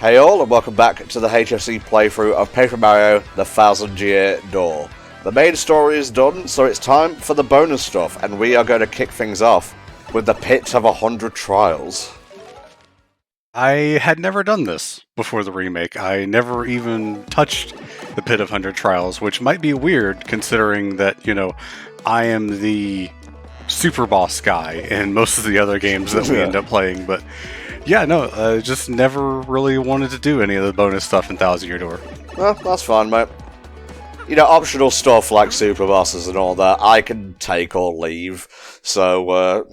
Hey all, and welcome back to the HFC playthrough of Paper Mario The Thousand Year Door. The main story is done, so it's time for the bonus stuff, and we are going to kick things off with the Pit of 100 Trials. I had never done this before the remake. I never even touched the Pit of 100 Trials, which might be weird considering that, I am the super boss guy in most of the other games that we end up playing, but yeah, no, I just never really wanted to do any of the bonus stuff in Thousand Year Door. Well, that's fine, mate. Optional stuff like super bosses and all that, I can take or leave, so,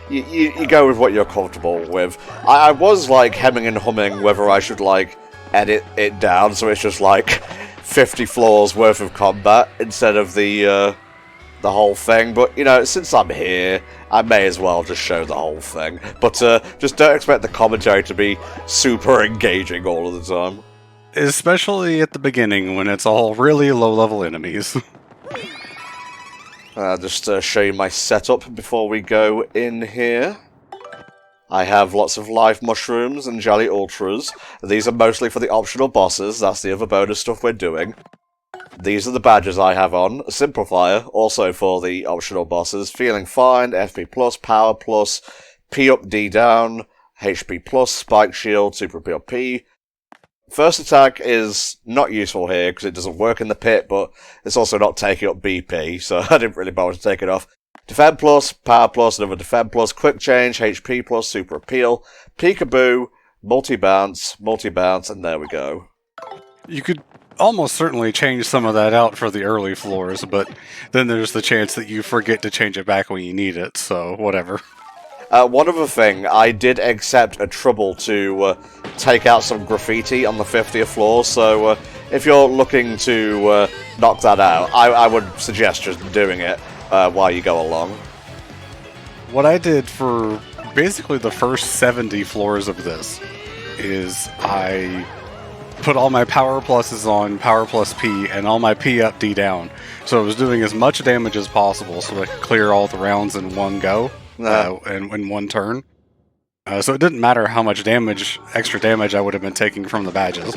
you go with what you're comfortable with. I was, hemming and humming whether I should, edit it down so it's just, 50 floors worth of combat instead of the whole thing, but, since I'm here, I may as well just show the whole thing. But, just don't expect the commentary to be super engaging all of the time. Especially at the beginning, when it's all really low-level enemies. Just show you my setup before we go in here. I have lots of live mushrooms and jelly ultras. These are mostly for the optional bosses, that's the other bonus stuff we're doing. These are the badges I have on. Simplifier, also for the optional bosses. Feeling Fine, FP+, Power+, P up, D down, HP+, Spike Shield, Super P. First attack is not useful here because it doesn't work in the pit, but it's also not taking up BP, so I didn't really bother to take it off. Defend+, Power+, another Defend+, Quick Change, HP+, Super Appeal, Peekaboo, Multi-Bounce, and there we go. You could almost certainly change some of that out for the early floors, but then there's the chance that you forget to change it back when you need it, so whatever. One other thing, I did accept a trouble to take out some graffiti on the 50th floor, so if you're looking to knock that out, I would suggest just doing it while you go along. What I did for basically the first 70 floors of this is I put all my Power Pluses on, Power Plus P, and all my P up, D down. So I was doing as much damage as possible so I could clear all the rounds in one go, and in one turn. So it didn't matter how much extra damage I would have been taking from the badges.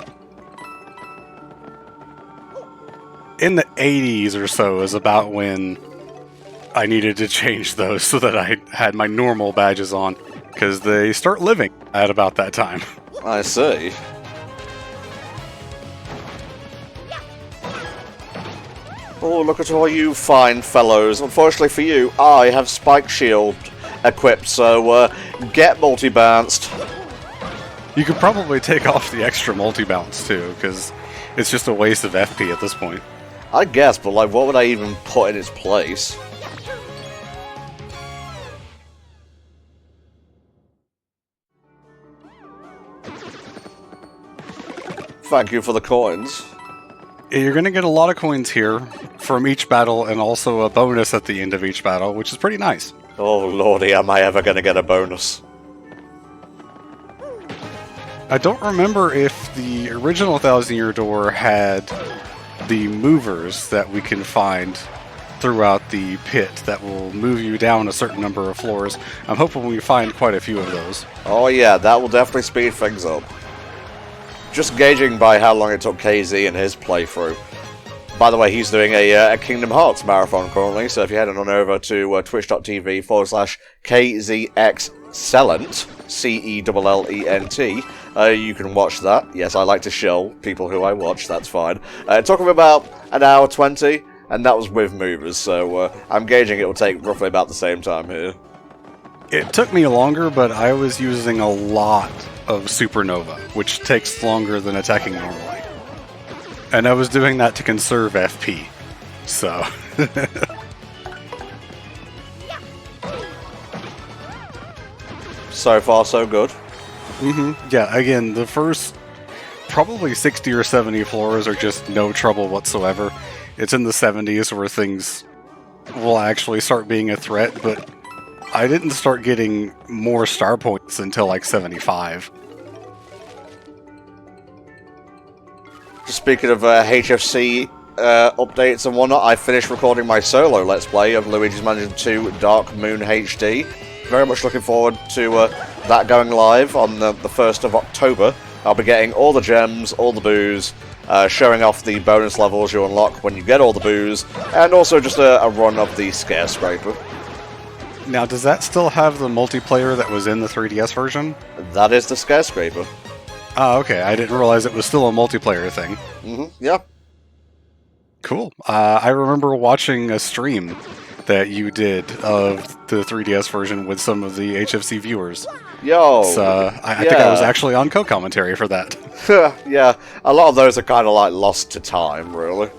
In the 80s or so is about when I needed to change those so that I had my normal badges on, because they start living at about that time. I see. Oh, look at all you fine fellows. Unfortunately for you, I have Spike Shield equipped, so get multi-bounced. You could probably take off the extra multi-bounce too, because it's just a waste of FP at this point. I guess, but what would I even put in its place? Thank you for the coins. You're going to get a lot of coins here from each battle, and also a bonus at the end of each battle, which is pretty nice. Oh lordy, am I ever going to get a bonus? I don't remember if the original Thousand Year Door had the movers that we can find throughout the pit that will move you down a certain number of floors. I'm hoping we find quite a few of those. Oh yeah, that will definitely speed things up. Just gauging by how long it took KZ in his playthrough. By the way, he's doing a Kingdom Hearts marathon currently, so if you head on over to twitch.tv/KZXCellent, CELLENT, you can watch that. Yes, I like to shill people who I watch, that's fine. It took him about an hour 20, and that was with movers, so I'm gauging it will take roughly about the same time here. It took me longer, but I was using a lot of Supernova, which takes longer than attacking normally. And I was doing that to conserve FP, so... So far, so good. Yeah, again, the first probably 60 or 70 floors are just no trouble whatsoever. It's in the 70s where things will actually start being a threat, but I didn't start getting more star points until 75. Speaking of HFC updates and whatnot, I finished recording my solo Let's Play of Luigi's Mansion 2 Dark Moon HD. Very much looking forward to that going live on the 1st of October. I'll be getting all the gems, all the booze, showing off the bonus levels you unlock when you get all the booze, and also just a run of the Scare-Scraper. Now, does that still have the multiplayer that was in the 3DS version? That is the Scare-Scraper. Oh, okay. I didn't realize it was still a multiplayer thing. Yeah. Cool. I remember watching a stream that you did of the 3DS version with some of the HFC viewers. Yo! I think I was actually on co-commentary for that. Yeah, a lot of those are kind of like lost to time, really.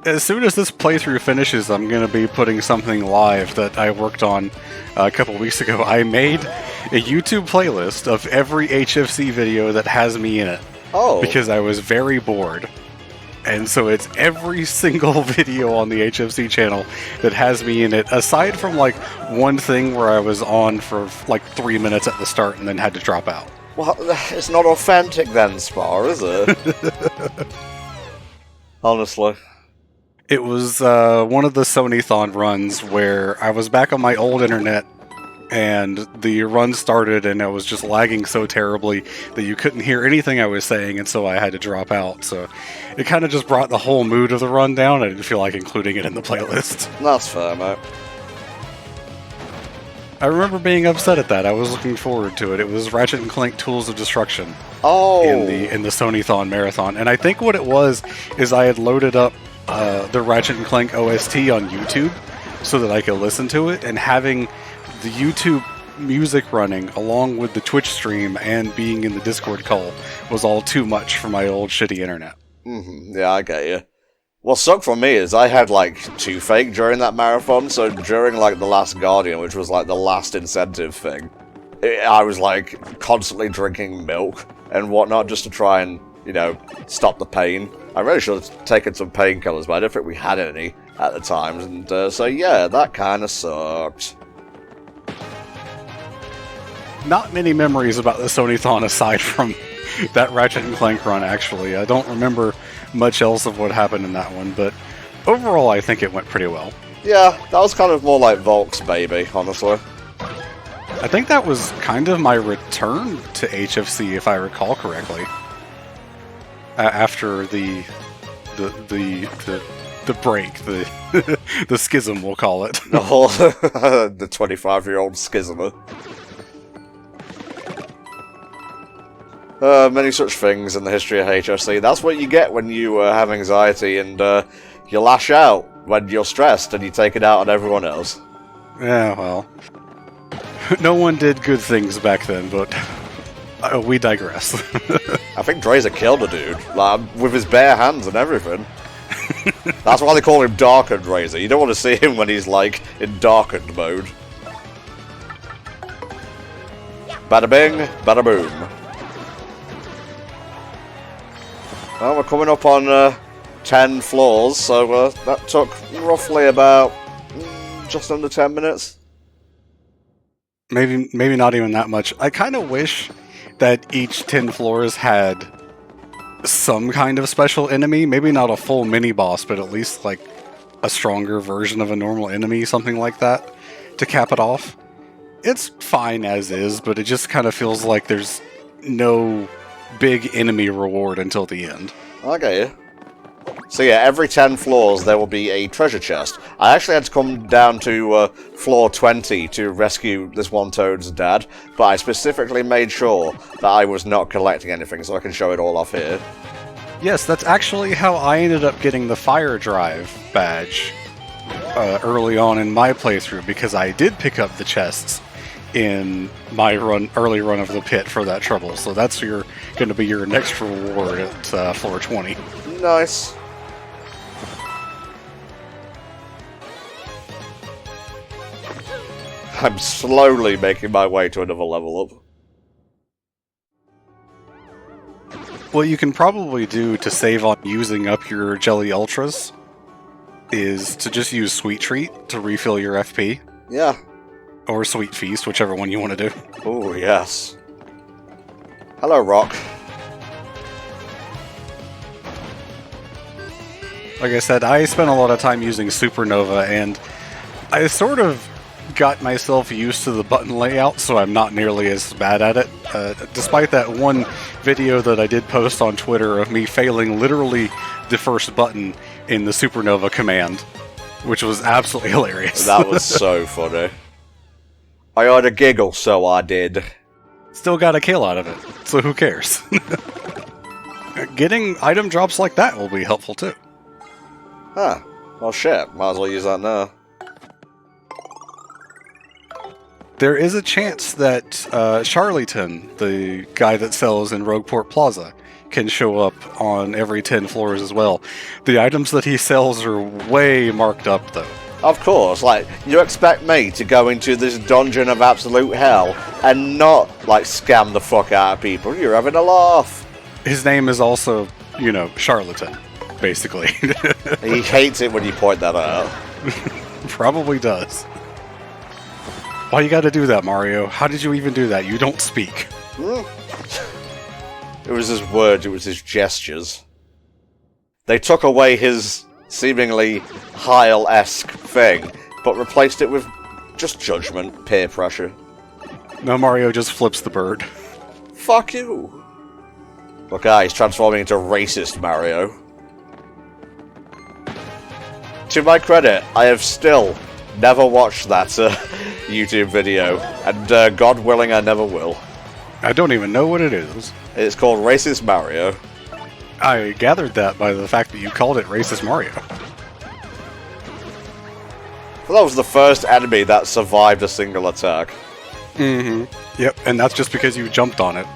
As soon as this playthrough finishes, I'm going to be putting something live that I worked on a couple weeks ago. I made a YouTube playlist of every HFC video that has me in it. Oh. Because I was very bored. And so it's every single video on the HFC channel that has me in it, aside from like one thing where I was on for like 3 minutes at the start and then had to drop out. Well, it's not authentic then, Spar, is it? Honestly. It was one of the Sony-thon runs where I was back on my old internet and the run started and I was just lagging so terribly that you couldn't hear anything I was saying, and so I had to drop out. So it kind of just brought the whole mood of the run down. I didn't feel like including it in the playlist. That's fair, mate. I remember being upset at that. I was looking forward to it. It was Ratchet & Clank Tools of Destruction. Oh! In the Sony-thon marathon. And I think what it was is I had loaded up the Ratchet & Clank OST on YouTube so that I could listen to it, and having the YouTube music running along with the Twitch stream and being in the Discord call was all too much for my old shitty internet. Yeah, I get you. What sucked for me is I had, like, toothache during that marathon, so during, like, The Last Guardian, which was, like, the last incentive thing, I was, like, constantly drinking milk and whatnot just to try and, you know, stop the pain. I really should have taken some painkillers, but I don't think we had any at the time, and so, yeah, that kind of sucked. Not many memories about the Sony-thon aside from that Ratchet & Clank run, actually. I don't remember much else of what happened in that one, but overall I think it went pretty well. Yeah, that was kind of more like Volk's baby, honestly. I think that was kind of my return to HFC, if I recall correctly. After the break, the schism, we'll call it. The 25-year-old schismer. Many such things in the history of HFC. That's what you get when you have anxiety and you lash out when you're stressed and you take it out on everyone else. Yeah, well. No one did good things back then, but we digress. I think Drazer killed a dude, like, with his bare hands and everything. That's why they call him Darkened Drazer. You don't want to see him when he's, like, in darkened mode. Bada bing, bada boom. Well, we're coming up on 10 floors, so that took roughly about just under 10 minutes. Maybe not even that much. I kind of wish that each 10 floors had some kind of special enemy. Maybe not a full mini-boss, but at least like a stronger version of a normal enemy, something like that, to cap it off. It's fine as is, but it just kind of feels like there's no big enemy reward until the end. Okay. So yeah, every 10 floors there will be a treasure chest. I actually had to come down to floor 20 to rescue this one Toad's dad, but I specifically made sure that I was not collecting anything, so I can show it all off here. Yes, that's actually how I ended up getting the Fire Drive badge early on in my playthrough, because I did pick up the chests in my early run of the pit for that trouble. So that's going to be your next reward at floor 20. Nice. I'm slowly making my way to another level up. What you can probably do to save on using up your Jelly Ultras is to just use Sweet Treat to refill your FP. Yeah. Or Sweet Feast, whichever one you want to do. Oh, yes. Hello, Rock. Like I said, I spent a lot of time using Supernova, and I sort of got myself used to the button layout, so I'm not nearly as bad at it. Despite that one video that I did post on Twitter of me failing literally the first button in the supernova command, which was absolutely hilarious. That was so funny. I had a giggle, so I did. Still got a kill out of it, so who cares? Getting item drops like that will be helpful too. Huh. Well, shit. Might as well use that now. There is a chance that Charlatan, the guy that sells in Rogueport Plaza, can show up on every 10 floors as well. The items that he sells are way marked up, though. Of course, like, you expect me to go into this dungeon of absolute hell and not, like, scam the fuck out of people. You're having a laugh. His name is also, you know, Charlatan, basically. He hates it when you point that out. Probably does. Why you gotta do that, Mario? How did you even do that? You don't speak. It was his words, it was his gestures. They took away his seemingly Heil-esque thing, but replaced it with just judgment, peer pressure. No, Mario just flips the bird. Fuck you! Look, he's transforming into racist Mario. To my credit, I have still never watched that YouTube video, and God willing, I never will. I don't even know what it is. It's called Racist Mario. I gathered that by the fact that you called it Racist Mario. Well, that was the first enemy that survived a single attack. Mm-hmm. Yep, and that's just because you jumped on it.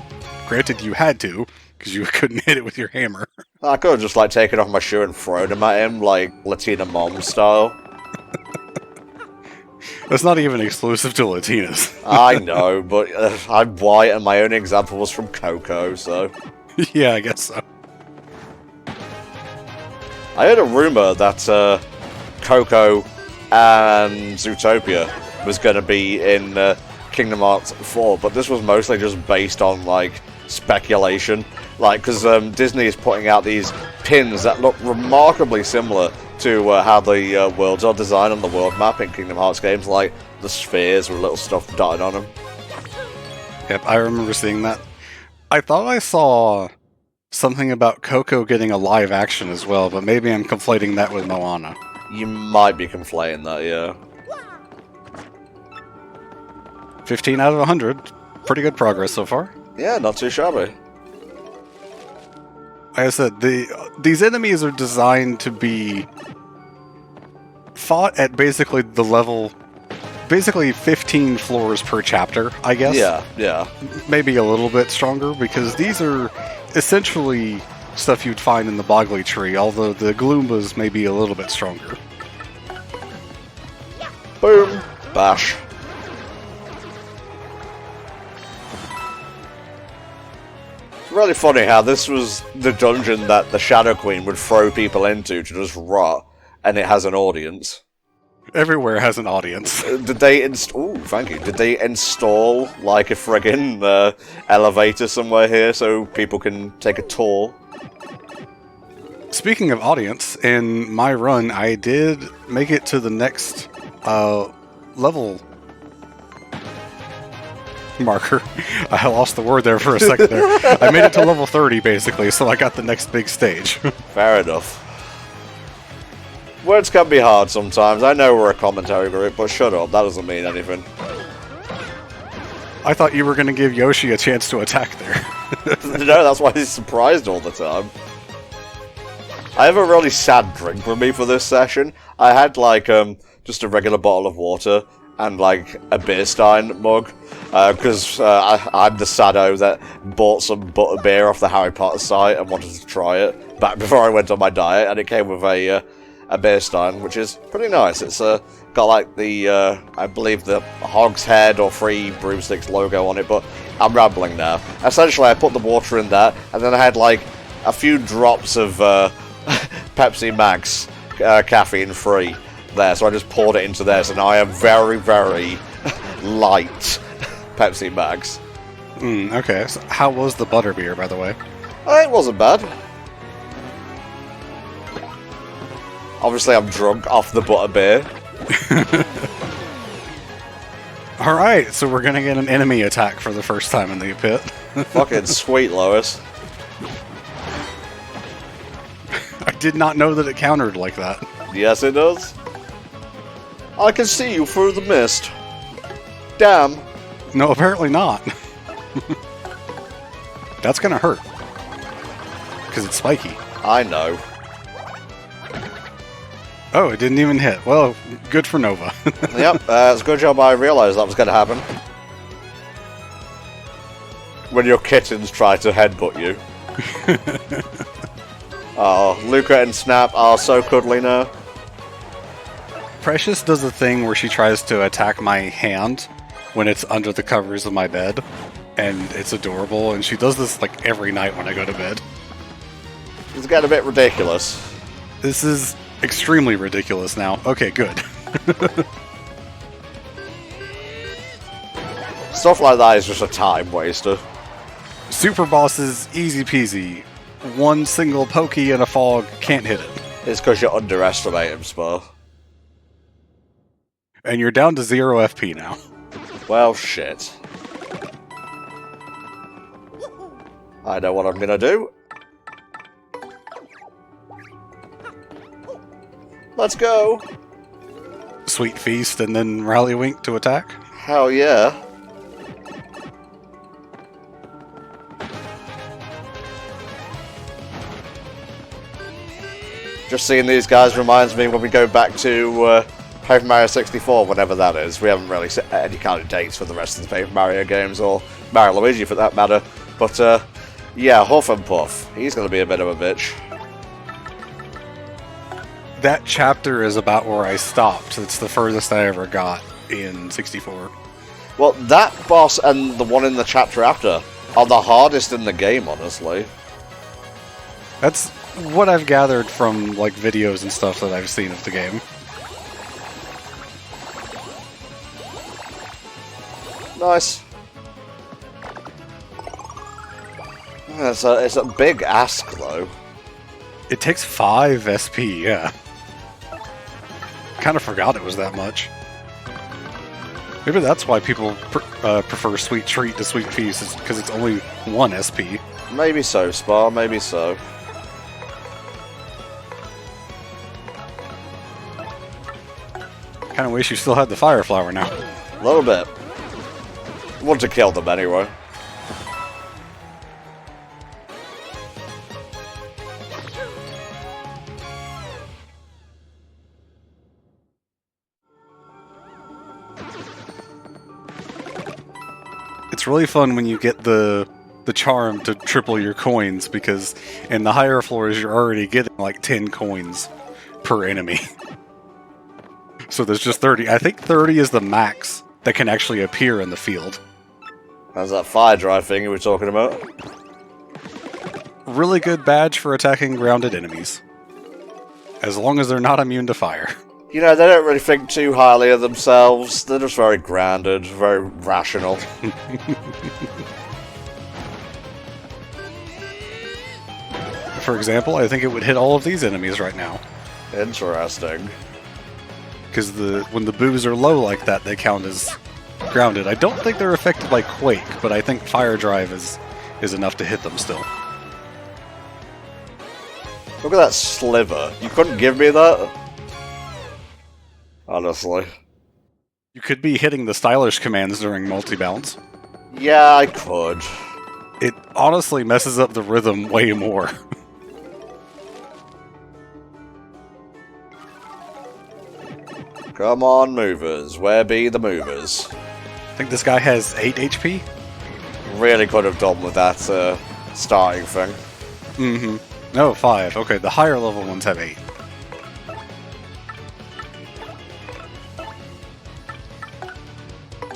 Granted, you had to, because you couldn't hit it with your hammer. I could have just, like, taken off my shoe and thrown him at him, like, Latina Mom style. That's not even exclusive to Latinas. I know, but I'm white and my only example was from Coco, so... Yeah, I guess so. I heard a rumor that Coco and Zootopia was going to be in Kingdom Hearts 4, but this was mostly just based on, like, speculation. Like, because Disney is putting out these pins that look remarkably similar to how the worlds are designed on the world map in Kingdom Hearts games, like the spheres with little stuff dotted on them. Yep, I remember seeing that. I thought I saw something about Coco getting a live action as well, but maybe I'm conflating that with Moana. You might be conflating that, yeah. 15 out of 100. Pretty good progress so far. Yeah, not too shabby. Like I said, these enemies are designed to be fought at basically the level, basically 15 floors per chapter, I guess. Yeah. Maybe a little bit stronger, because these are essentially stuff you'd find in the Boggly Tree, although the Gloombas may be a little bit stronger. Boom. Bash. Really funny how this was the dungeon that the Shadow Queen would throw people into to just rot, and it has an audience. Everywhere has an audience. Did they install? Ooh, thank you. Did they install like a friggin' elevator somewhere here so people can take a tour? Speaking of audience, in my run, I did make it to the next level marker. I lost the word there for a second there. I made it to level 30, basically, so I got the next big stage. Fair enough. Words can be hard sometimes. I know we're a commentary group, but shut up. That doesn't mean anything. I thought you were going to give Yoshi a chance to attack there. No, that's why he's surprised all the time. I have a really sad drink with me for this session. I had, like, just a regular bottle of water and, like, a beer stein mug. Because I'm the saddo that bought some butterbeer off the Harry Potter site and wanted to try it back before I went on my diet, and it came with a beer stein, which is pretty nice. It's got like the, I believe the Hog's Head or Three Broomsticks logo on it, but I'm rambling now. Essentially, I put the water in that, and then I had like a few drops of Pepsi Max caffeine free there, so I just poured it into there, so now I am very, very light Pepsi Max. Okay, so how was the butterbeer, by the way? It wasn't bad. Obviously, I'm drunk off the butterbeer. Alright, so we're gonna get an enemy attack for the first time in the pit. Fucking sweet, Lois. I did not know that it countered like that. Yes, it does. I can see you through the mist. Damn. No, apparently not. That's gonna hurt. Because it's spiky. I know. Oh, it didn't even hit. Well, good for Nova. Yep, it's a good job I realised that was going to happen. When your kittens try to headbutt you. Oh, Luca and Snap are so cuddly now. Precious does a thing where she tries to attack my hand when it's under the covers of my bed. And it's adorable, and she does this like every night when I go to bed. It's getting a bit ridiculous. This is extremely ridiculous now. Okay, good. Stuff like that is just a time waster. Super bosses, easy peasy. One single pokey in a fog can't hit it. It's because you underestimate him, Spur. And you're down to 0 FP now. Well, shit. I know what I'm gonna do. Let's go! Sweet Feast and then Rally Wink to attack. Hell yeah. Just seeing these guys reminds me when we go back to Paper Mario 64, whenever that is. We haven't really set any kind of dates for the rest of the Paper Mario games, or Mario Luigi for that matter. But yeah, Huff and Puff. He's going to be a bit of a bitch. That chapter is about where I stopped. It's the furthest I ever got in 64. Well, that boss and the one in the chapter after are the hardest in the game, honestly. That's what I've gathered from like videos and stuff that I've seen of the game. Nice. It's a big ask, though. It takes 5 SP, yeah. Kind of forgot it was that much. Maybe that's why people prefer Sweet Treat to Sweet Feast, because it's only 1 SP. Maybe so, Spar, maybe so. Kind of wish you still had the Fire Flower now. A little bit. Want to kill them anyway. It's really fun when you get the charm to triple your coins, because in the higher floors you're already getting like 10 coins per enemy. So there's just 30. I think 30 is the max that can actually appear in the field. How's that fire drive thing you were talking about? Really good badge for attacking grounded enemies. As long as they're not immune to fire. You know, they don't really think too highly of themselves. They're just very grounded, very rational. For example, I think it would hit all of these enemies right now. Interesting. Because when the boos are low like that, they count as grounded. I don't think they're affected by Quake, but I think Fire Drive is enough to hit them still. Look at that sliver. You couldn't give me that? Honestly. You could be hitting the stylish commands during multi-bounce. Yeah, I could. It honestly messes up the rhythm way more. Come on, movers. Where be the movers? I think this guy has 8 HP? Really could have done with that starting thing. Mm-hmm. No, 5. Okay, the higher level ones have 8.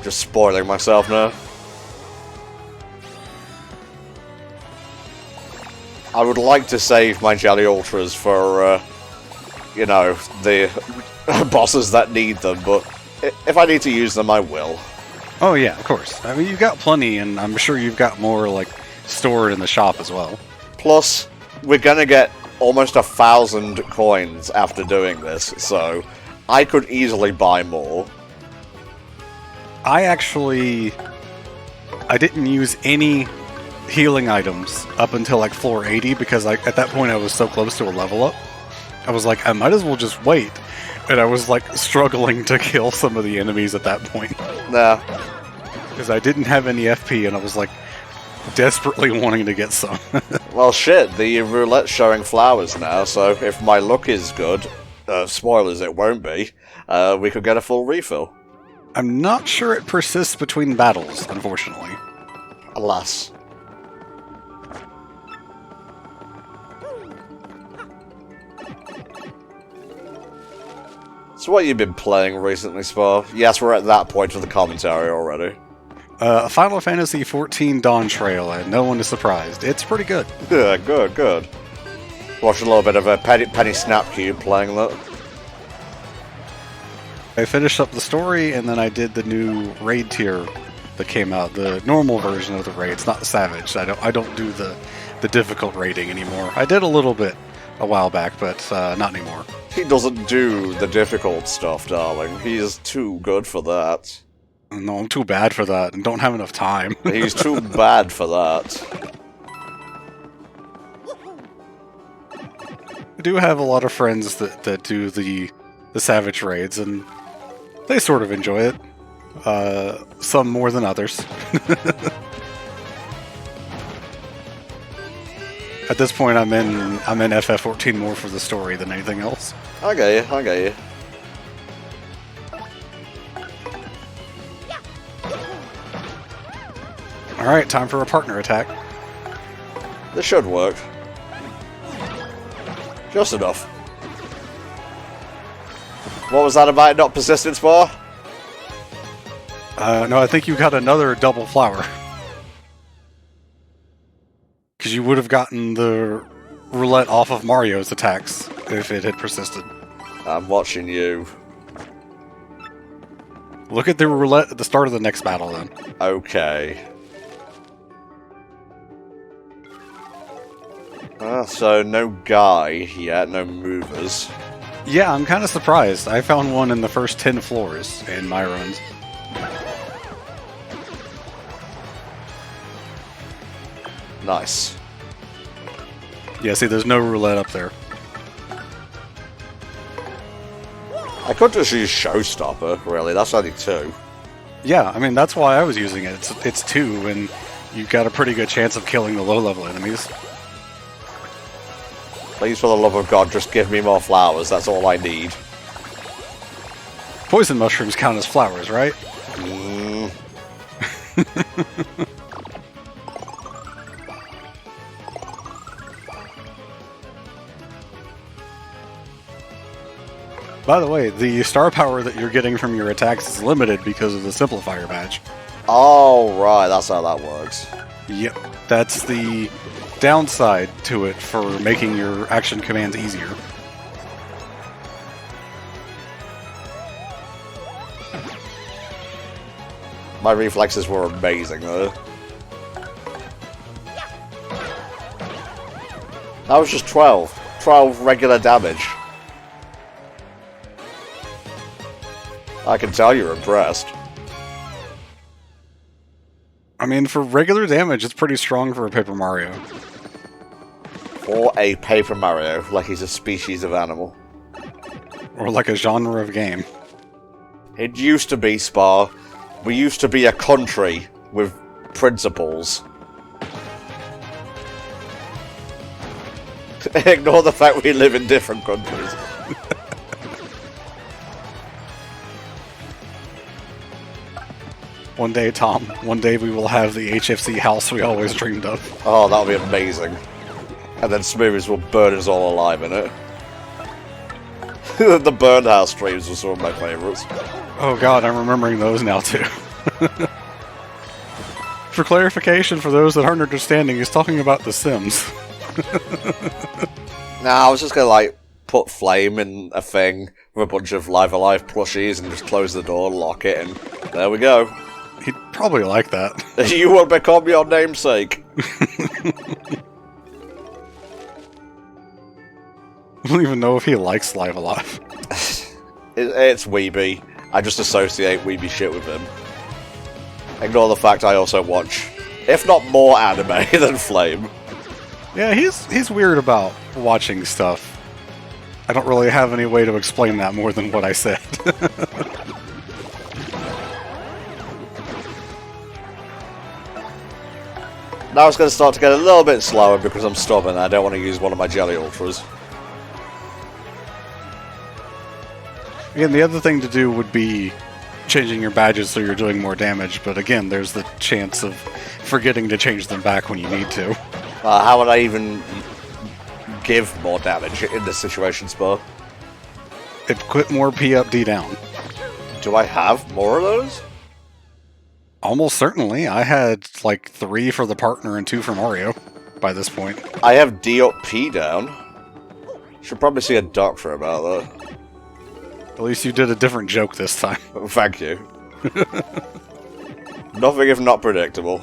Just spoiling myself now. I would like to save my Jelly Ultras for, you know, the bosses that need them, but if I need to use them, I will. Oh yeah, of course. I mean, you've got plenty, and I'm sure you've got more, like, stored in the shop as well. Plus, we're gonna get almost 1,000 coins after doing this, so I could easily buy more. I didn't use any healing items up until like floor 80 because at that point I was so close to a level up. I was like, I might as well just wait. And I was like struggling to kill some of the enemies at that point. Nah. Because I didn't have any FP and I was like desperately wanting to get some. Well, shit, the roulette's showing flowers now, so if my luck is good, spoilers, it won't be, we could get a full refill. I'm not sure it persists between battles, unfortunately. Alas. So what have you been playing recently, Spar? Yes, we're at that point of the commentary already. Final Fantasy XIV Dawn Trail, and no one is surprised. It's pretty good. Yeah, good. Watched a little bit of a Penny Snapcube playing that. I finished up the story, and then I did the new raid tier that came out, the normal version of the raid. It's not the Savage. I don't do the difficult raiding anymore. I did a little bit a while back, but not anymore. He doesn't do the difficult stuff, darling. He is too good for that. No, I'm too bad for that, and don't have enough time. He's too bad for that. I do have a lot of friends that do the Savage raids, and they sort of enjoy it. Some more than others. At this point, I'm in FF14 more for the story than anything else. I get you. Alright, time for a partner attack. This should work. Just enough. What was that about not persistence bar? No, I think you got another double flower. Because you would have gotten the roulette off of Mario's attacks if it had persisted. I'm watching you. Look at the roulette at the start of the next battle, then. Okay. So no guy yet, no movers. Yeah, I'm kind of surprised. I found one in the first 10 floors in my runs. Nice. Yeah, see, there's no roulette up there. I could just use Showstopper, really. That's only 2. Yeah, I mean, that's why I was using it. It's 2, and you've got a pretty good chance of killing the low-level enemies. Please, for the love of God, just give me more flowers. That's all I need. Poison mushrooms count as flowers, right? Mm. By the way, the star power that you're getting from your attacks is limited because of the Simplifier badge. Oh, right. That's how that works. Yep. That's the downside to it for making your action commands easier. My reflexes were amazing, though. That was just 12. 12 regular damage. I can tell you're impressed. I mean, for regular damage, it's pretty strong for a Paper Mario. For a Paper Mario, like he's a species of animal. Or like a genre of game. It used to be, Spar. We used to be a country with principles. Ignore the fact we live in different countries. One day, Tom, one day we will have the HFC house we always dreamed of. Oh, that'll be amazing. And then Smooths will burn us all alive in it. The Burn House streams were some of my favourites. Oh god, I'm remembering those now too. For clarification, for those that aren't understanding, he's talking about The Sims. Nah, I was just gonna, like, put Flame in a thing with a bunch of Live Alive plushies and just close the door, lock it, and there we go. He'd probably like that. You will become your namesake. I don't even know if he likes Live Alive. It's Weeby. I just associate Weeby shit with him. Ignore the fact I also watch, if not more anime than Flame. Yeah, he's weird about watching stuff. I don't really have any way to explain that more than what I said. Now it's going to start to get a little bit slower because I'm stubborn and I don't want to use one of my Jelly Ultras. Again, the other thing to do would be changing your badges so you're doing more damage, but again, there's the chance of forgetting to change them back when you need to. How would I even give more damage in this situation, Spur? It put more P up, D down. Do I have more of those? Almost certainly. I had like 3 for the partner and 2 for Mario by this point. I have D up, P down. Should probably see a doctor about that. At least you did a different joke this time. Thank you. Nothing if not predictable.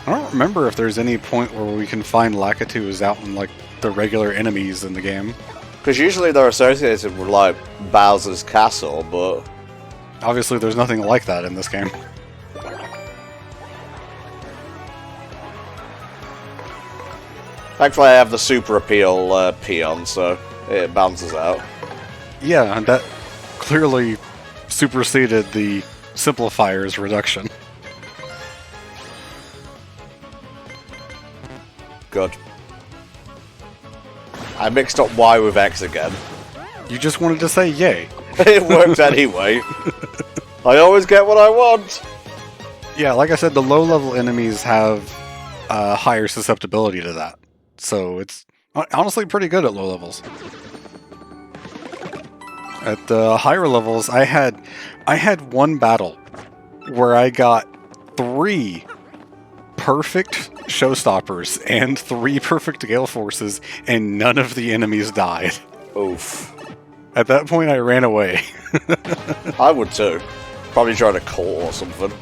I don't remember if there's any point where we can find Lakitus out in like the regular enemies in the game. Because usually they're associated with like Bowser's castle, but Obviously there's nothing like that in this game. thankfully I have the super appeal peon, so it balances out. Yeah, and that clearly superseded the simplifier's reduction. Good. I mixed up Y with X again. You just wanted to say yay. It works anyway. I always get what I want. Yeah, like I said, the low-level enemies have higher susceptibility to that. So it's honestly pretty good at low levels. At the higher levels, I had one battle where I got 3 perfect showstoppers and 3 perfect gale forces, and none of the enemies died. Oof. At that point, I ran away. I would too. Probably join a cult or something.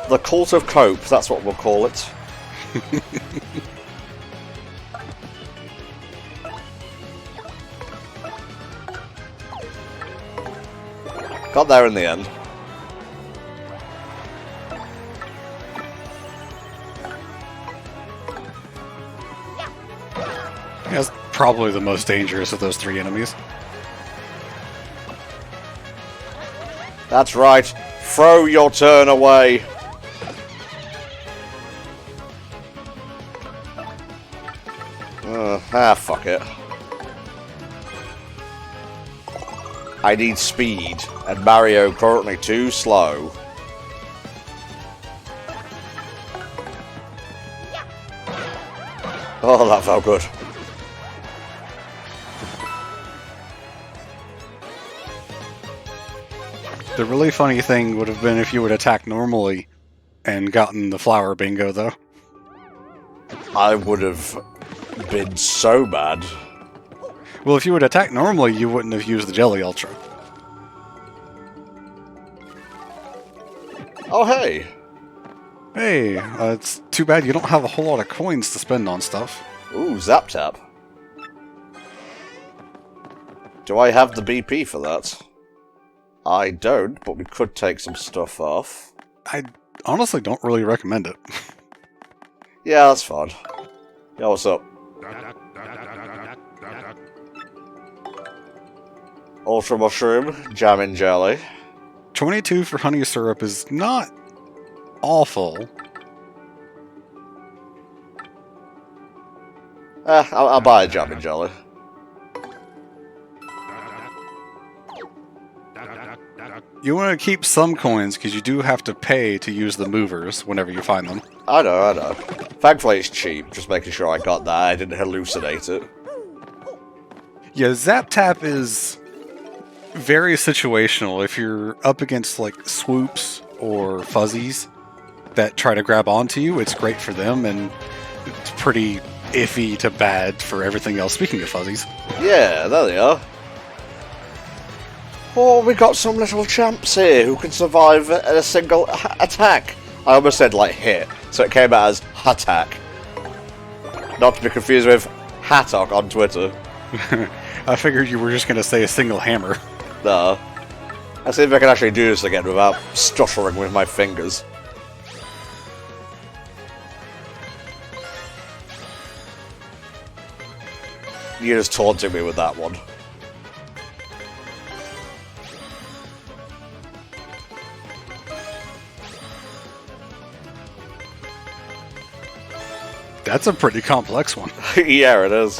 The Cult of Cope, that's what we'll call it. Got there in the end. That's probably the most dangerous of those 3 enemies. That's right. Throw your turn away. Fuck it. I need speed, and Mario currently too slow. Oh, that felt good. The really funny thing would have been if you would attack normally and gotten the flower bingo, though. I would have been so bad. Well, if you would attack normally, you wouldn't have used the Jelly Ultra. Oh, hey. Hey, it's too bad you don't have a whole lot of coins to spend on stuff. Ooh, Zap Tap. Do I have the BP for that? I don't, but we could take some stuff off. I honestly don't really recommend it. Yeah, that's fine. Yo, what's up? Ultra Mushroom, Jam and Jelly. 22 for honey syrup is not awful. I'll buy a Jam and Jelly. You want to keep some coins because you do have to pay to use the movers whenever you find them. I know. Thankfully it's cheap, just making sure I got that. I didn't hallucinate it. Yeah, Zap Tap is very situational. If you're up against like swoops or fuzzies that try to grab onto you, it's great for them, and it's pretty iffy to bad for everything else. Speaking of fuzzies. Yeah, there they are. Oh, we got some little champs here who can survive a single attack. I almost said like hit, so it came out as attack. Not to be confused with Hattock on Twitter. I figured you were just going to say a single hammer. No. Let's see if I can actually do this again without stuttering with my fingers. You're just taunting me with that one. That's a pretty complex one. Yeah, it is.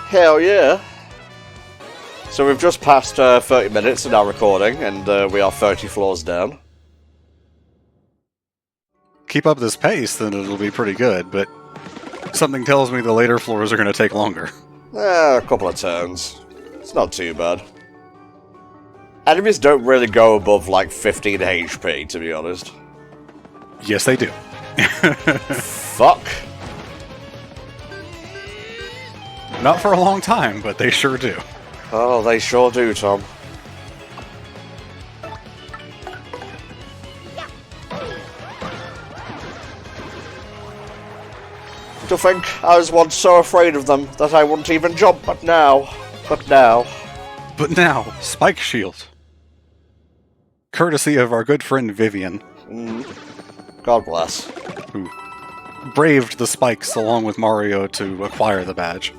Hell yeah. So we've just passed 30 minutes in our recording, and we are 30 floors down. Keep up this pace, then it'll be pretty good, but something tells me the later floors are going to take longer. A couple of turns. It's not too bad. Enemies don't really go above like 15 HP, to be honest. Yes, they do. Fuck. Not for a long time, but they sure do. Oh, they sure do, Tom. To think I was once so afraid of them that I wouldn't even jump, but now... But now, Spike Shield. Courtesy of our good friend Vivian. God bless. Who braved the spikes along with Mario to acquire the badge.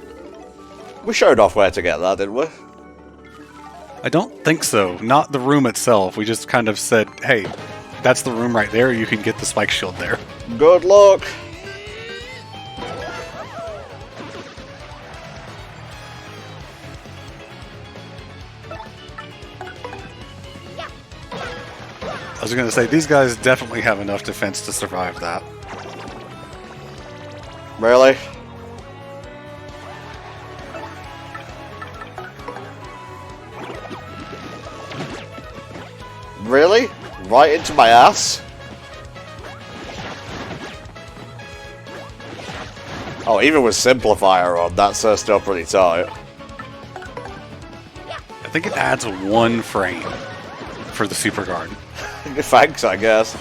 We showed off where to get that, didn't we? I don't think so. Not the room itself. We just kind of said, hey, that's the room right there. You can get the Spike Shield there. Good luck! I was going to say, these guys definitely have enough defense to survive that. Really? Really? Right into my ass? Oh, even with Simplifier on, that's still pretty tight. I think it adds 1 frame for the Super Guard. Thanks, I guess.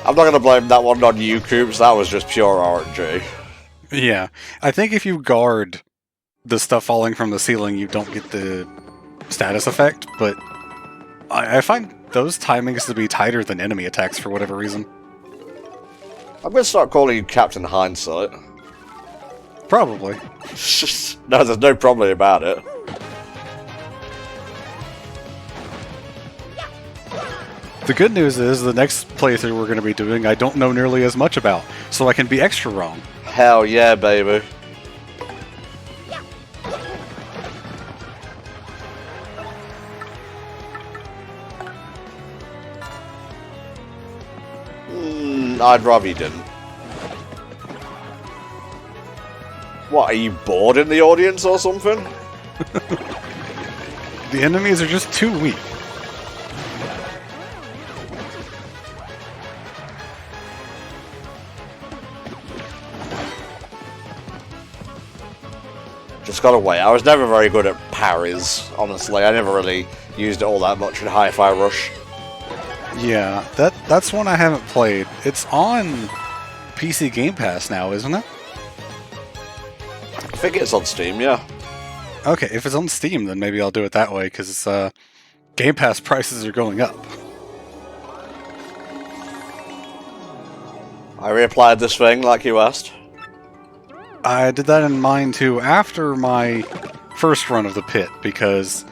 I'm not gonna blame that one on you, Coops. That was just pure RNG. Yeah. I think if you guard the stuff falling from the ceiling, you don't get the status effect, but I find those timings to be tighter than enemy attacks for whatever reason. I'm gonna start calling you Captain Hindsight. Probably. No, there's no problem about it. The good news is the next playthrough we're going to be doing I don't know nearly as much about, so I can be extra wrong. Hell yeah, baby. I'd rather you didn't. What, are you bored in the audience or something? The enemies are just too weak. Just got away. I was never very good at parries, honestly. I never really used it all that much in Hi-Fi Rush. Yeah, that's one I haven't played. It's on PC Game Pass now, isn't it? I think it's on Steam, yeah. Okay, if it's on Steam, then maybe I'll do it that way, because Game Pass prices are going up. I reapplied this thing like you asked. I did that in mind too after my first run of the pit, because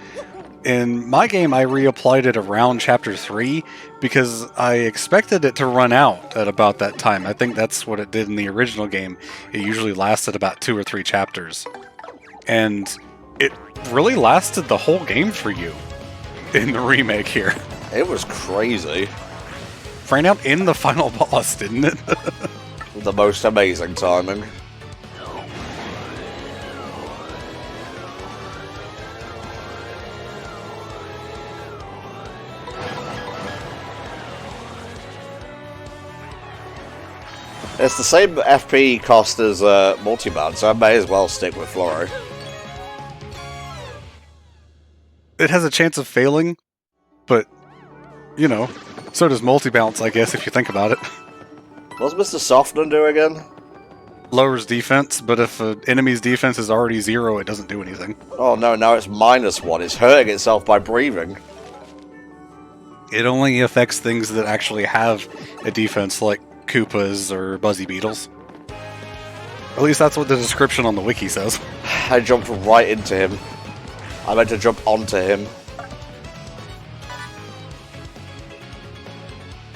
in my game I reapplied it around Chapter 3 because I expected it to run out at about that time. I think that's what it did in the original game. It usually lasted about 2 or 3 chapters. And it really lasted the whole game for you in the remake here. It was crazy. Ran out in the final boss, didn't it? The most amazing timing. It's the same FP cost as multi-band, so I may as well stick with Floro. it has a chance of failing, but, you know, so does multi-bounce, I guess, if you think about it. What's Mr. Softener do again? Lowers defense, but if an enemy's defense is already 0, it doesn't do anything. Oh no, now it's -1. It's hurting itself by breathing. It only affects things that actually have a defense, like Koopas or Buzzy Beetles. At least that's what the description on the wiki says. I jumped right into him. I meant to jump onto him.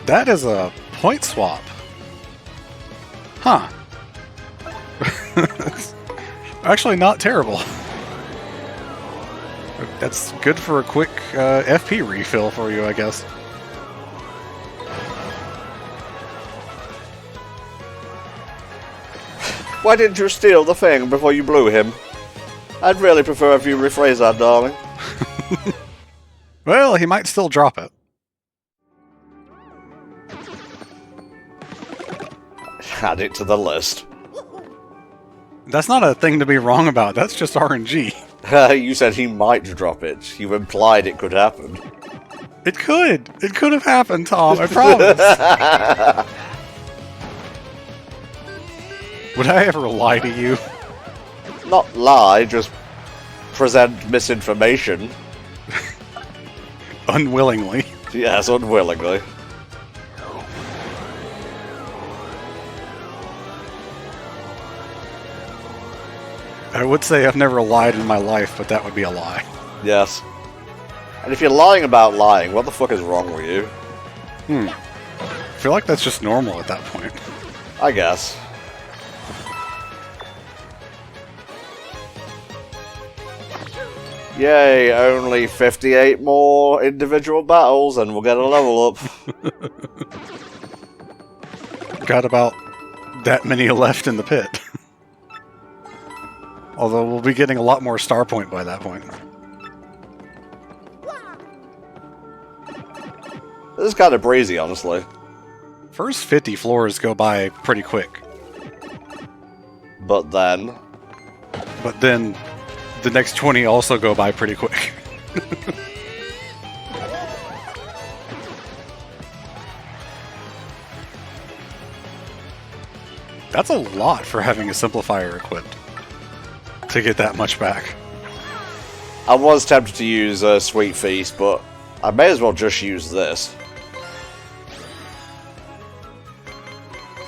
That is a point swap. Huh. Actually not terrible. That's good for a quick FP refill for you, I guess. Why didn't you steal the thing before you blew him? I'd really prefer if you rephrase that, darling. Well, he might still drop it. Add it to the list. That's not a thing to be wrong about. That's just RNG. You said he might drop it. You implied it could happen. It could. It could have happened, Tom. I promise. Would I ever lie to you? Not lie, just present misinformation. Unwillingly. Yes, unwillingly. I would say I've never lied in my life, but that would be a lie. Yes. And if you're lying about lying, what the fuck is wrong with you? I feel like that's just normal at that point. I guess. Yay, only 58 more individual battles and we'll get a level up. Got about that many left in the pit. Although we'll be getting a lot more star point by that point. This is kind of breezy, honestly. First 50 floors go by pretty quick. But then... the next 20 also go by pretty quick. That's a lot for having a simplifier equipped. To get that much back. I was tempted to use Sweet Feast, but I may as well just use this.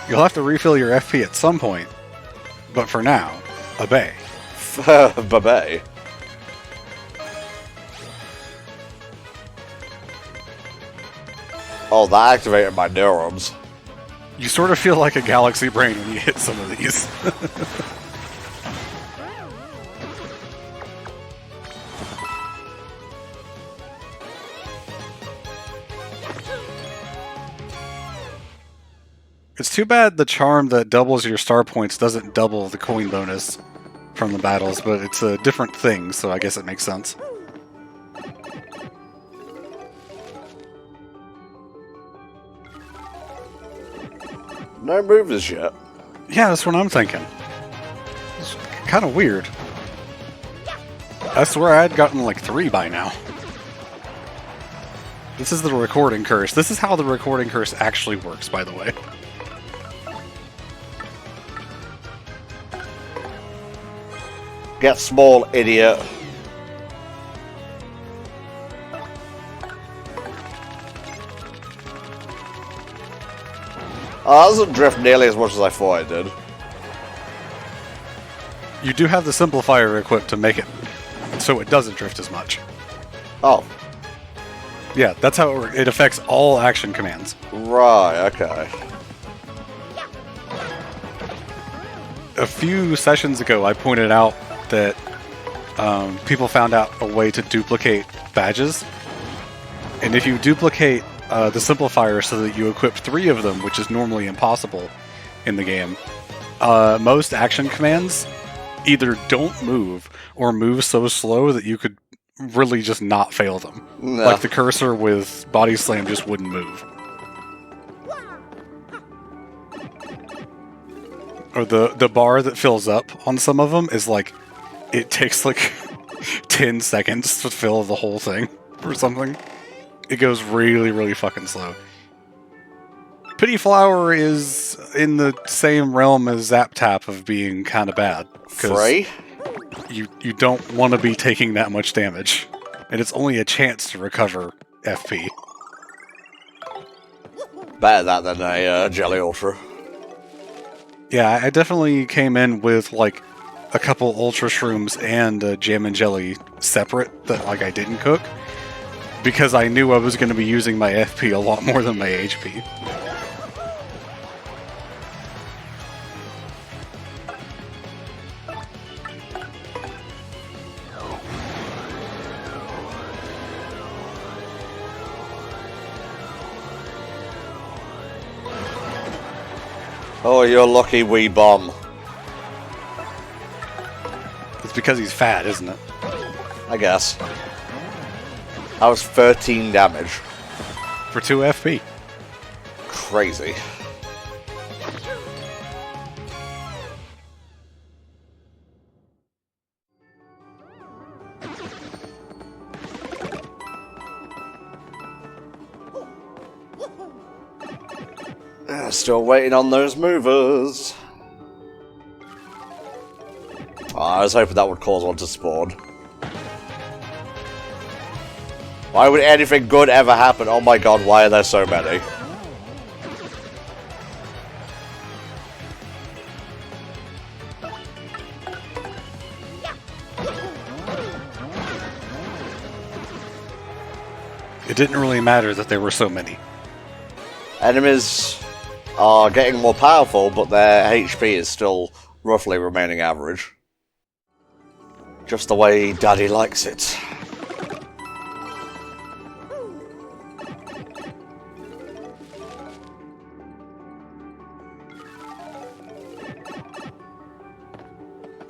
You'll have to refill your FP at some point. But for now, obey. Babay. Oh, that activated my neurons. You sort of feel like a galaxy brain when you hit some of these. It's too bad the charm that doubles your star points doesn't double the coin bonus from the battles, but it's a different thing, so I guess it makes sense. No movers yet. Yeah, that's what I'm thinking. It's kind of weird. I swear I'd gotten like 3 by now. This is the recording curse. This is how the recording curse actually works, by the way. Get small, idiot. Oh, that doesn't drift nearly as much as I thought it did. You do have the simplifier equipped to make it so it doesn't drift as much. Oh. Yeah, that's how it works. It affects all action commands. Right, okay. A few sessions ago, I pointed out that people found out a way to duplicate badges. And if you duplicate the simplifier so that you equip 3 of them, which is normally impossible in the game, most action commands either don't move or move so slow that you could really just not fail them. No. Like the cursor with Body Slam just wouldn't move. Or the bar that fills up on some of them is like, it takes like 10 seconds to fill the whole thing or something. It goes really, really fucking slow. Pity Flower is in the same realm as Zap Tap of being kind of bad. Free? You don't want to be taking that much damage. And it's only a chance to recover FP. Better that than a Jelly Ultra. Yeah, I definitely came in with, like, a couple Ultra Shrooms and a Jam and Jelly separate that, like, I didn't cook. Because I knew I was going to be using my FP a lot more than my HP. Oh, you're lucky, wee bomb. It's because he's fat, isn't it? I guess. That was 13 damage. For 2 FP. Crazy. Still waiting on those movers. Oh, I was hoping that would cause one to spawn. Why would anything good ever happen? Oh my god, why are there so many? It didn't really matter that there were so many. Enemies are getting more powerful, but their HP is still roughly remaining average. Just the way Daddy likes it.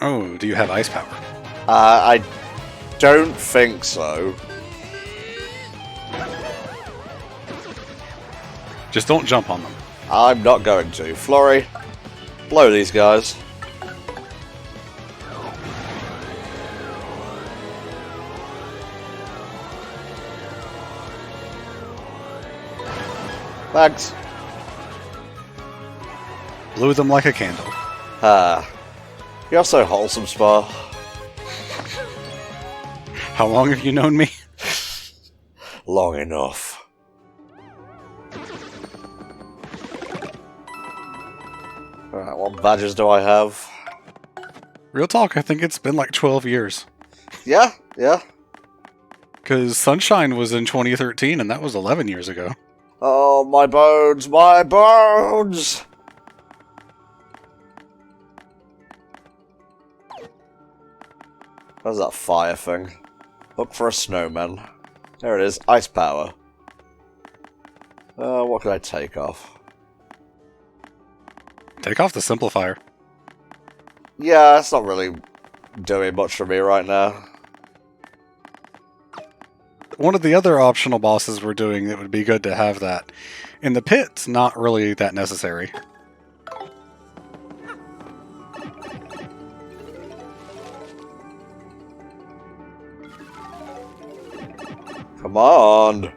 Oh, do you have ice power? I don't think so. Just don't jump on them. I'm not going to. Flurry, blow these guys. Thanks. Blew them like a candle. Ah. You're so wholesome, Spa. How long have you known me? Long enough. Alright, what badges do I have? Real talk, I think it's been like 12 years. Yeah, yeah. Because Sunshine was in 2013, and that was 11 years ago. Oh, my bones, my bones! Where's that fire thing? Look for a snowman. There it is, ice power. What can I take off? Take off the simplifier. Yeah, it's not really doing much for me right now. One of the other optional bosses we're doing that would be good to have that. In the pit's not really that necessary. Come on!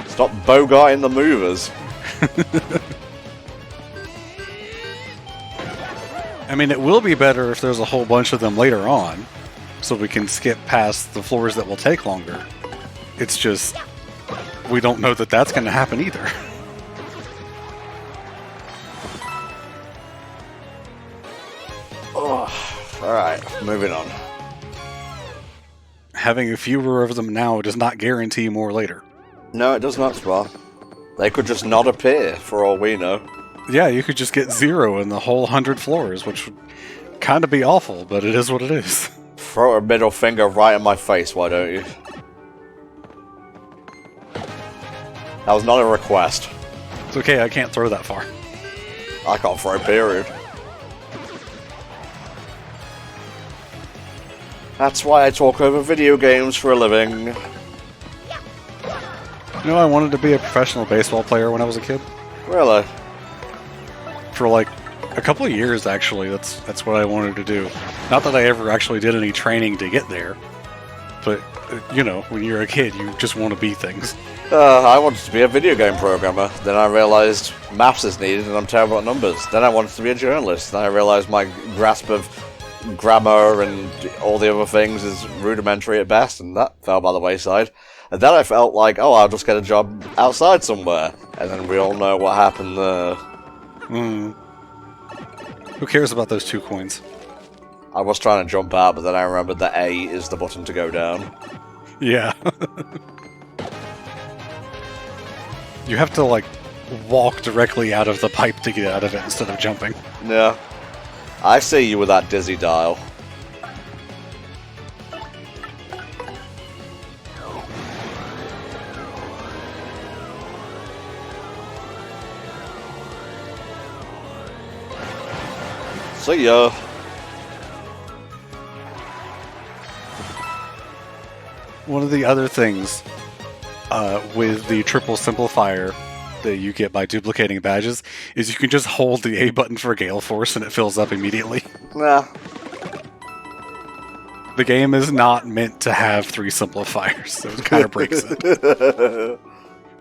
Stop bogarting the movers. I mean, it will be better if there's a whole bunch of them later on, so we can skip past the floors that will take longer. It's just, we don't know that that's going to happen either. Oh, alright, moving on. Having fewer of them now does not guarantee more later. No, it does not, Spa. They could just not appear, for all we know. Yeah, you could just get 0 in the whole 100 floors, which would kind of be awful, but it is what it is. Throw a middle finger right in my face, why don't you? That was not a request. It's okay, I can't throw that far. I can't throw, period. That's why I talk over video games for a living. You know, I wanted to be a professional baseball player when I was a kid. Really? For like A couple of years, actually. That's what I wanted to do. Not that I ever actually did any training to get there, but you know, when you're a kid, you just want to be things. I wanted to be a video game programmer. Then I realised maths is needed and I'm terrible at numbers. Then I wanted to be a journalist. Then I realised my grasp of grammar and all the other things is rudimentary at best, and that fell by the wayside. And then I felt like, oh, I'll just get a job outside somewhere. And then we all know what happened there. Who cares about those 2 coins? I was trying to jump out, but then I remembered that A is the button to go down. Yeah. You have to, like, walk directly out of the pipe to get out of it instead of jumping. Yeah. I see you with that dizzy dial. See ya. One of the other things with the triple simplifier that you get by duplicating badges is you can just hold the A button for Gale Force and it fills up immediately. Nah. The game is not meant to have 3 simplifiers, so it kind of breaks it.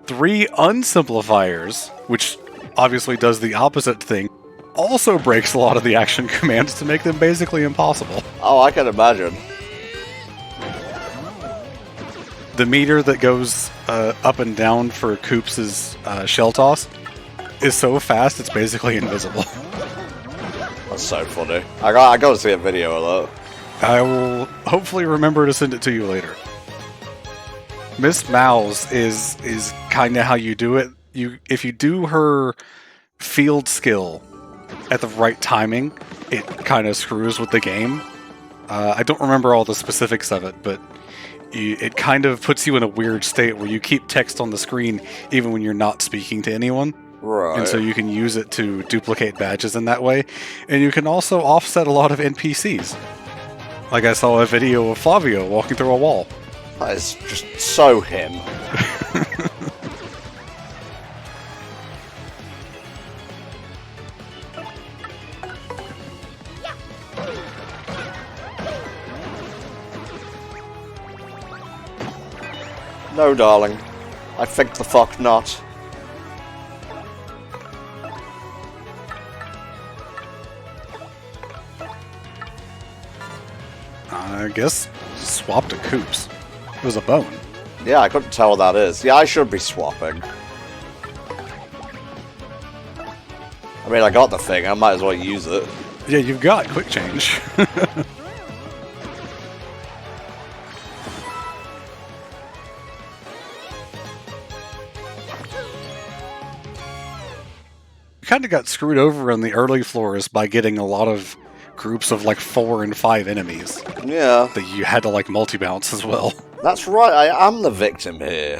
3 unsimplifiers, which obviously does the opposite thing, also breaks a lot of the action commands to make them basically impossible. Oh, I can imagine. The meter that goes up and down for Koops' shell toss is so fast it's basically invisible. That's so funny. I got to see a video of that. I will hopefully remember to send it to you later. Miss Mouse is kind of how you do it. If you do her field skill at the right timing, it kind of screws with the game. I don't remember all the specifics of it, but it kind of puts you in a weird state where you keep text on the screen even when you're not speaking to anyone. Right. And so you can use it to duplicate badges in that way. And you can also offset a lot of NPCs. Like I saw a video of Flavio walking through a wall. That is just so him. No, darling. I think the fuck not. I guess swap to Koops. It was a bone. Yeah, I couldn't tell what that is. Yeah, I should be swapping. I mean, I got the thing. I might as well use it. Yeah, you've got quick change. Kind of got screwed over on the early floors by getting a lot of groups of like 4 and 5 enemies. Yeah. That you had to like multi-bounce as well. That's right, I am the victim here.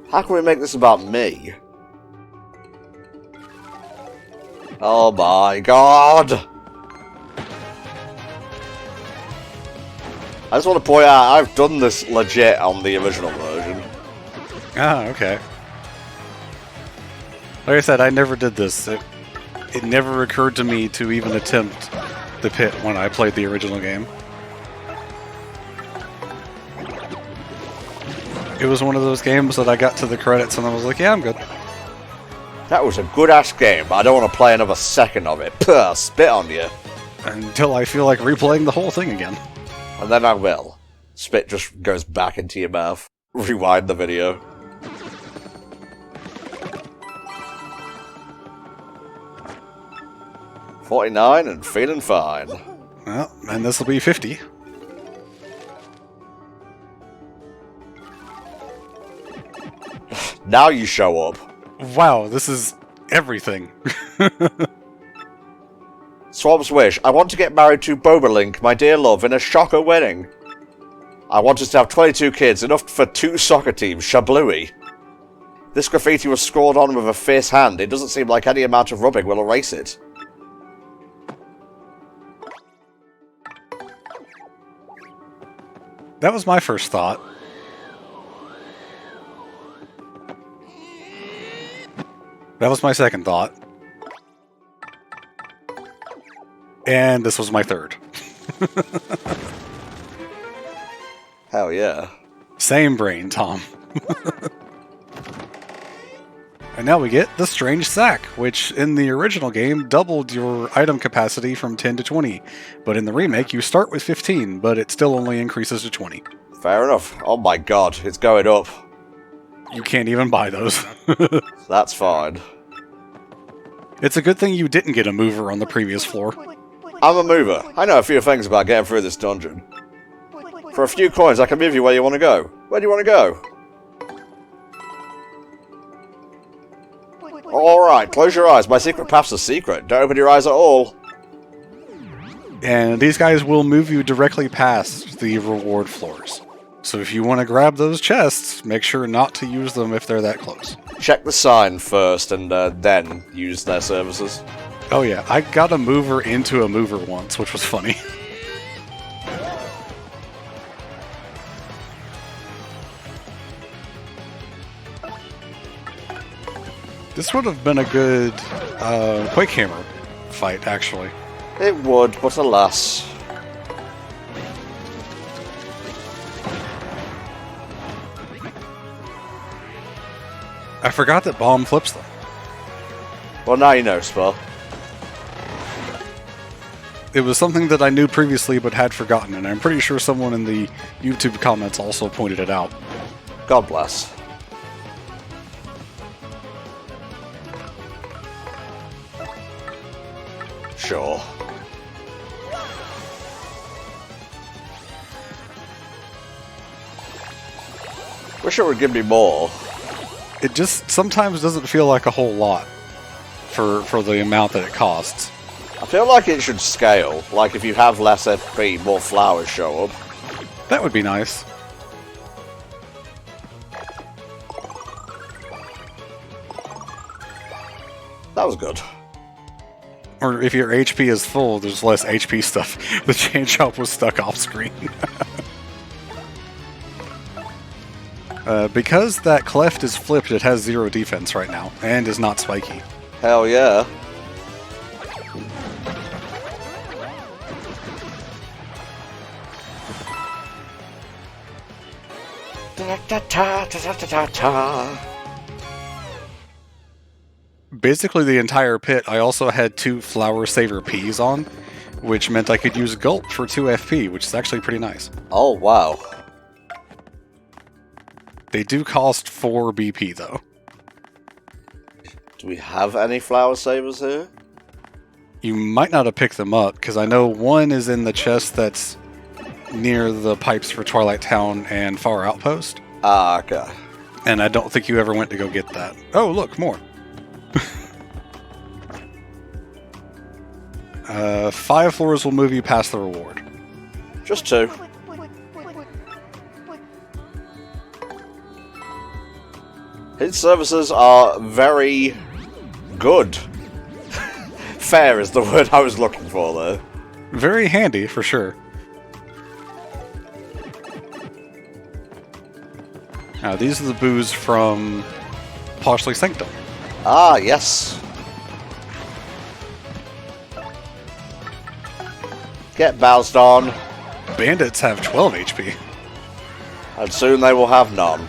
How can we make this about me? Oh my god! I just want to point out, I've done this legit on the original version. Ah, okay. Like I said, I never did this. It never occurred to me to even attempt the pit when I played the original game. It was one of those games that I got to the credits and I was like, yeah, I'm good. That was a good-ass game, but I don't want to play another second of it. Puh, spit on you. Until I feel like replaying the whole thing again. And then I will. Spit just goes back into your mouth. Rewind the video. $49 and feeling fine. Well, and this will be 50. Now you show up. Wow, this is everything. Swamp's wish. I want to get married to Bobolink, my dear love, in a shocker wedding. I want us to have 22 kids, enough for 2 soccer teams, shablooey. This graffiti was scrawled on with a fierce hand. It doesn't seem like any amount of rubbing will erase it. That was my first thought. That was my second thought. And this was my third. Hell yeah. Same brain, Tom. And now we get the Strange Sack, which in the original game doubled your item capacity from 10 to 20. But in the remake, you start with 15, but it still only increases to 20. Fair enough. Oh my god, it's going up. You can't even buy those. That's fine. It's a good thing you didn't get a mover on the previous floor. I'm a mover. I know a few things about getting through this dungeon. For a few coins, I can move you where you want to go. Where do you want to go? Alright, close your eyes. My secret path's a secret. Don't open your eyes at all. And these guys will move you directly past the reward floors. So if you want to grab those chests, make sure not to use them if they're that close. Check the sign first and then use their services. Oh yeah, I got a mover into a mover once, which was funny. This would have been a good Quake Hammer fight, actually. It would, but alas. I forgot that Bomb flips them. Well, now you know, Spell. It was something that I knew previously but had forgotten, and I'm pretty sure someone in the YouTube comments also pointed it out. God bless. Sure. Wish it would give me more. It just sometimes doesn't feel like a whole lot for the amount that it costs. I feel like it should scale. Like if you have less FP, more flowers show up. That would be nice. That was good. Or if your HP is full, there's less HP stuff. The chain shop was stuck off screen. Because that cleft is flipped, it has 0 defense right now, and is not spiky. Hell yeah. Basically the entire pit, I also had 2 Flower Saver Ps on, which meant I could use Gulp for 2 FP, which is actually pretty nice. Oh, wow. They do cost 4 BP, though. Do we have any flower savers here? You might not have picked them up, because I know one is in the chest that's near the pipes for Twilight Town and Far Outpost. Ah, okay. And I don't think you ever went to go get that. Oh, look, more. 5 floors will move you past the reward. Just 2. His services are very good. Fair is the word I was looking for there. Very handy, for sure. Now, these are the boos from Partially Sanctum. Ah, yes. Get bounced on. Bandits have 12 HP. And soon they will have none.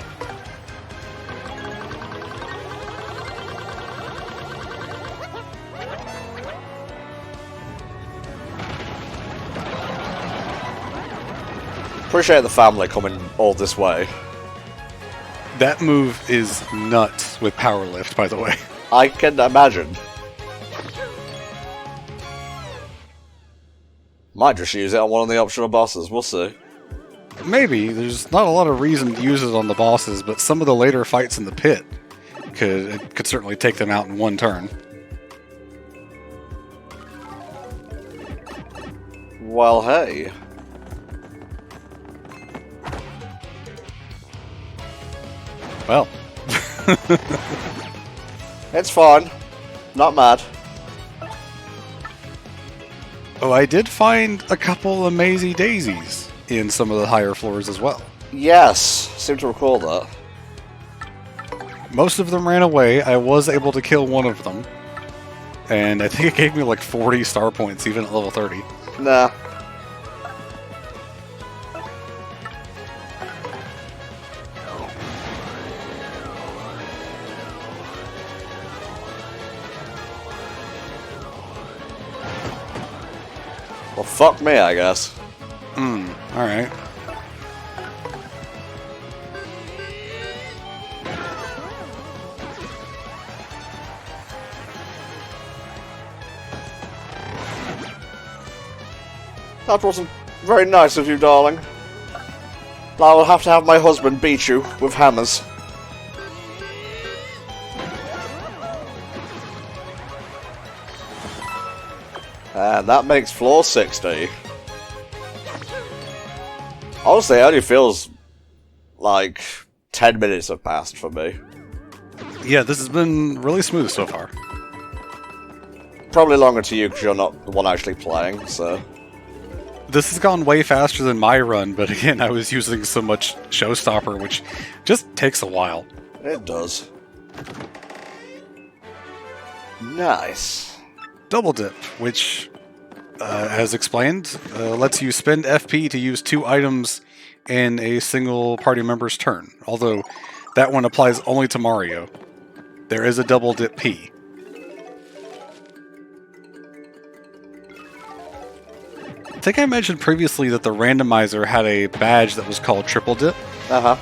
Appreciate the family coming all this way. That move is nuts with Power Lift, by the way. I can imagine. Might just use it on one of the optional bosses, we'll see. Maybe. There's not a lot of reason to use it on the bosses, but some of the later fights in the pit could certainly take them out in one turn. Well, hey. Well. It's fine. Not mad. Oh, I did find a couple amazing daisies in some of the higher floors as well. Yes, seem to recall that. Most of them ran away. I was able to kill one of them. And I think it gave me like 40 star points, even at level 30. Nah. Well, fuck me, I guess. Alright. That wasn't very nice of you, darling. I will have to have my husband beat you with hammers. And that makes floor 60. Honestly, it only feels like 10 minutes have passed for me. Yeah, this has been really smooth so far. Probably longer to you because you're not the one actually playing, so... This has gone way faster than my run, but again, I was using so much Showstopper, which just takes a while. It does. Nice. Double Dip, which, as explained, lets you spend FP to use 2 items in a single party member's turn. Although, that one applies only to Mario. There is a Double Dip P. I think I mentioned previously that the randomizer had a badge that was called Triple Dip. Uh-huh.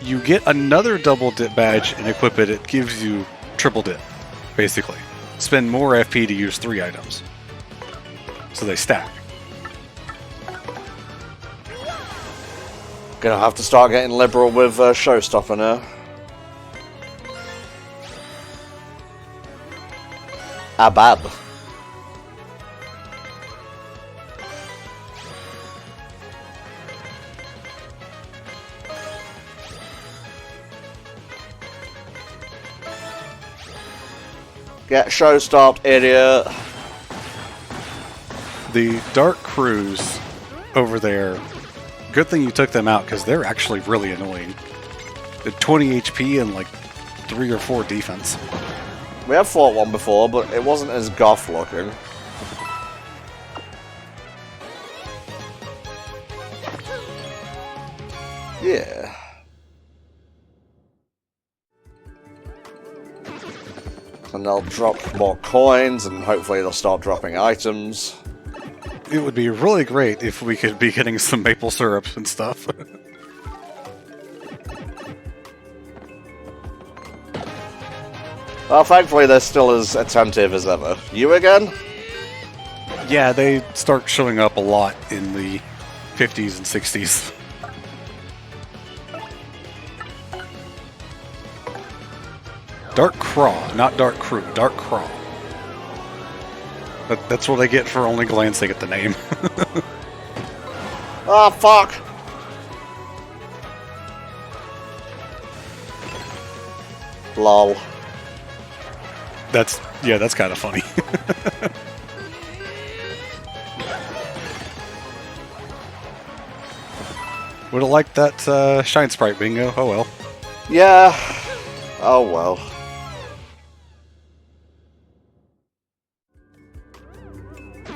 You get another Double Dip badge and equip it, it gives you Triple Dip, basically. Spend more FP to use 3 items. So they stack. Gonna have to start getting liberal with showstopper now. Abab. Get show stopped, idiot. The Dark Crews over there, good thing you took them out because they're actually really annoying. They're 20 HP and like 3 or 4 defense. We have fought one before, but it wasn't as goth looking. Yeah. And they'll drop more coins, and hopefully they'll start dropping items. It would be really great if we could be getting some maple syrup and stuff. Well, thankfully they're still as attentive as ever. You again? Yeah, they start showing up a lot in the 50s and 60s. Dark Craw, not Dark Crew, Dark Craw. But that's what I get for only glancing at the name. Ah, fuck! Lol. That's kind of funny. Would have liked that Shine Sprite bingo. Oh well. Yeah. Oh well.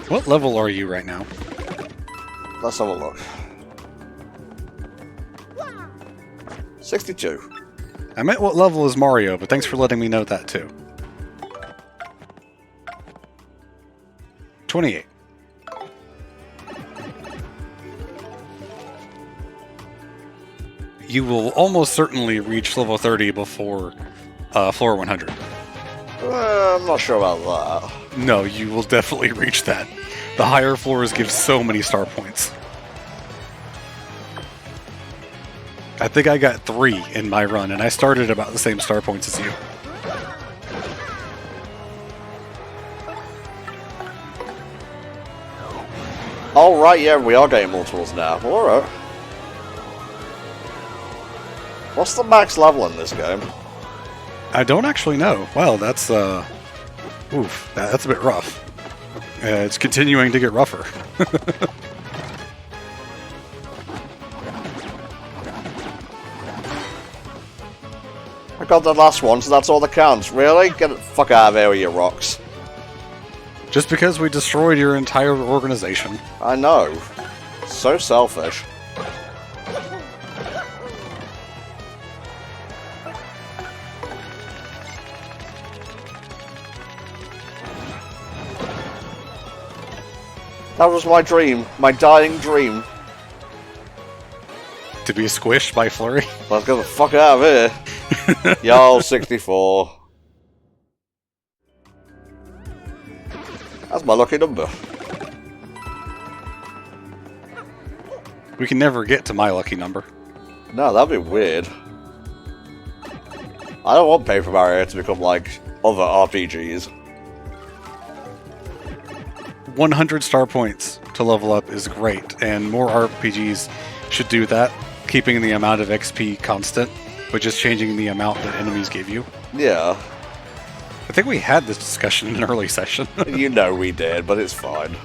What level are you right now? Let's have a look. 62. I meant what level is Mario, but thanks for letting me know that too. 28. You will almost certainly reach level 30 before floor 100. I'm not sure about that. No, you will definitely reach that. The higher floors give so many star points. I think I got 3 in my run, and I started about the same star points as you. Oh, right, yeah, we are getting multiples now. Alright. What's the max level in this game? I don't actually know. Well, that's, oof, that's a bit rough. It's continuing to get rougher. got the last one, so that's all that counts. Really? Get the fuck out of here with your rocks. Just because we destroyed your entire organization. I know. So selfish. That was my dream. My dying dream. To be squished by Flurry? Let's get the fuck out of here. Yo, 64. That's my lucky number. We can never get to my lucky number. No, that'd be weird. I don't want Paper Mario to become like other RPGs. 100 star points to level up is great, and more RPGs should do that, keeping the amount of XP constant, but just changing the amount that enemies give you. Yeah. I think we had this discussion in an early session. You know we did, but it's fine.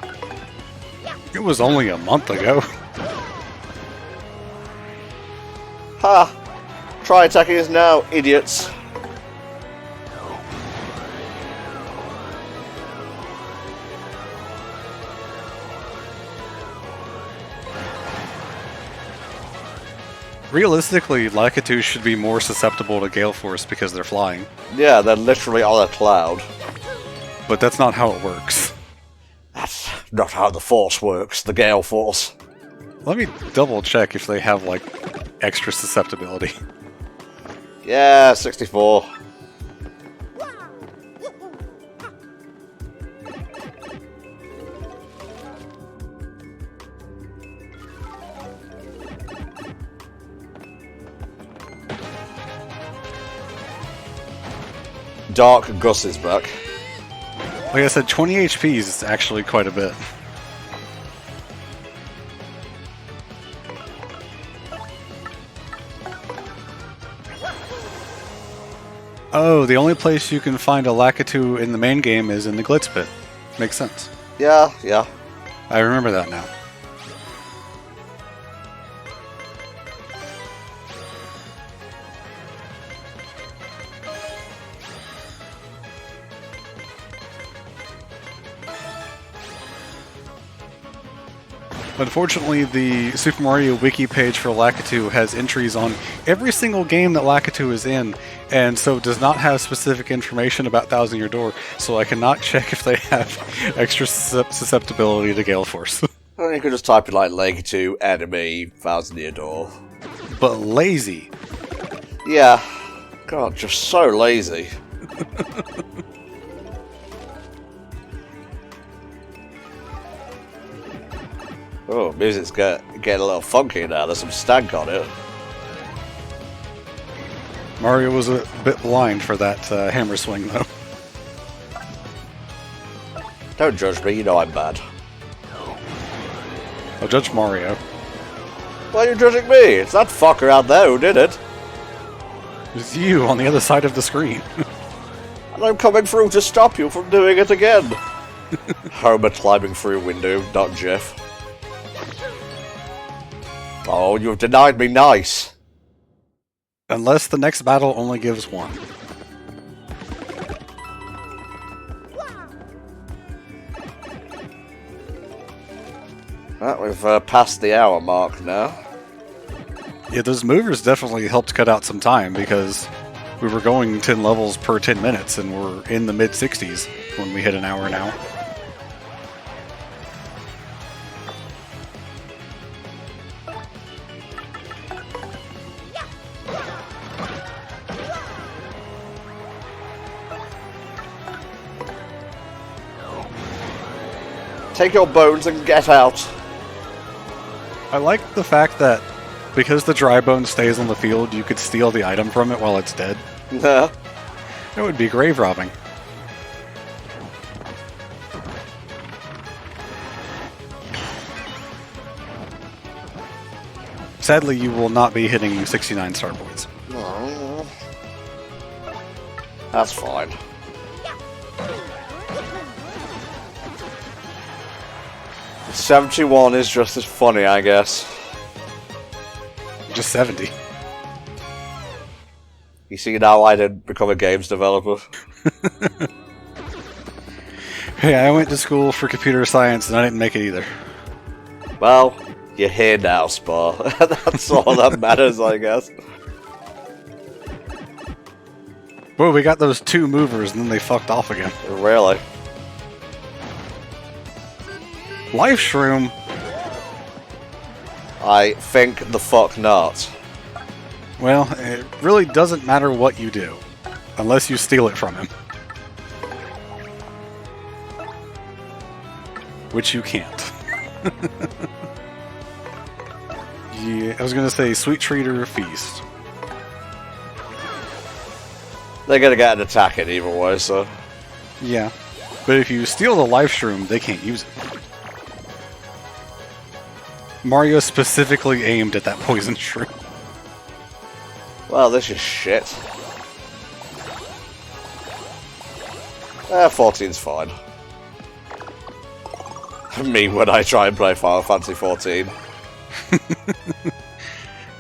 It was only a month ago. Ha! Try attacking us now, idiots. Realistically, Lakitu should be more susceptible to Gale Force because they're flying. Yeah, they're literally on a cloud. But that's not how it works. That's not how the Force works, the Gale Force. Let me double check if they have, like, extra susceptibility. Yeah, 64. Dark Gus is back. Like I said, 20 HP is actually quite a bit. Oh, the only place you can find a Lakitu in the main game is in the Glitz Pit. Makes sense. Yeah, yeah. I remember that now. Unfortunately, the Super Mario Wiki page for Lakitu has entries on every single game that Lakitu is in, and so does not have specific information about Thousand Year Door, so I cannot check if they have extra susceptibility to Gale Force. Well, you could just type in like Lakitu, enemy, Thousand Year Door. But lazy. Yeah. God, just so lazy. Oh, music's getting a little funky now. There's some stank on it. Mario was a bit blind for that hammer swing, though. Don't judge me, you know I'm bad. I'll judge Mario. Why are you judging me? It's that fucker out there who did it. It's you on the other side of the screen. And I'm coming through to stop you from doing it again. Homer climbing through a window, not Jeff. Oh, you've denied me nice. Unless the next battle only gives one. Well, we've passed the hour mark now. Yeah, those movers definitely helped cut out some time because we were going 10 levels per 10 minutes and we're in the mid-60s when we hit an hour now. Take your bones and get out. I like the fact that because the dry bone stays on the field, you could steal the item from it while it's dead. Nah. It would be grave robbing. Sadly, you will not be hitting 69 star points. Oh. That's fine. $71 is just as funny, I guess. Just 70. You see, now I didn't become a games developer. Hey, I went to school for computer science and I didn't make it either. Well, you're here now, Spar. That's all that matters, I guess. Boy, we got those 2 movers and then they fucked off again. Really? Life Shroom? I think the fuck not. Well, it really doesn't matter what you do, unless you steal it from him. Which you can't. Yeah, I was gonna say sweet treat or feast. They're gonna get an attack in either way, so... Yeah, but if you steal the Life Shroom, they can't use it. Mario specifically aimed at that poison shroom. Well, this is shit. 14's fine. Me when I try and play Final Fantasy 14.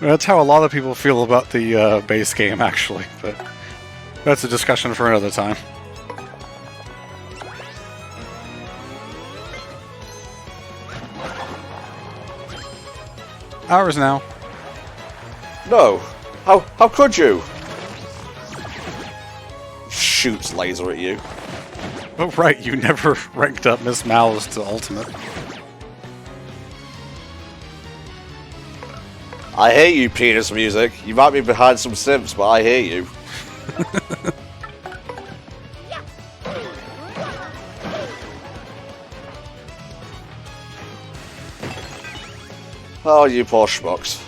That's how a lot of people feel about the base game, actually, but that's a discussion for another time. Ours now. No! How could you? Shoots laser at you. Oh right, you never ranked up Miss Mouse to Ultimate. I hear you, penis music. You might be behind some simps, but I hear you. Oh, you poor schmucks.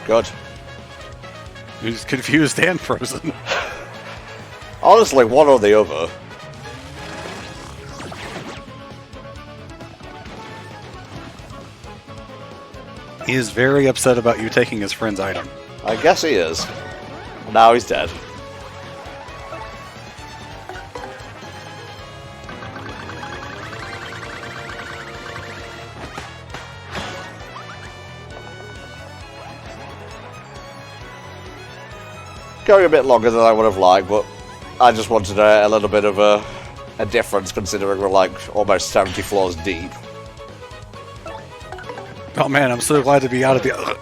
Good. He's confused and frozen. Honestly, one or the other. He is very upset about you taking his friend's item. I guess he is. Now he's dead. Going a bit longer than I would have liked, but I just wanted a little bit of a difference considering we're like almost 70 floors deep. Oh man, I'm so glad to be out of the...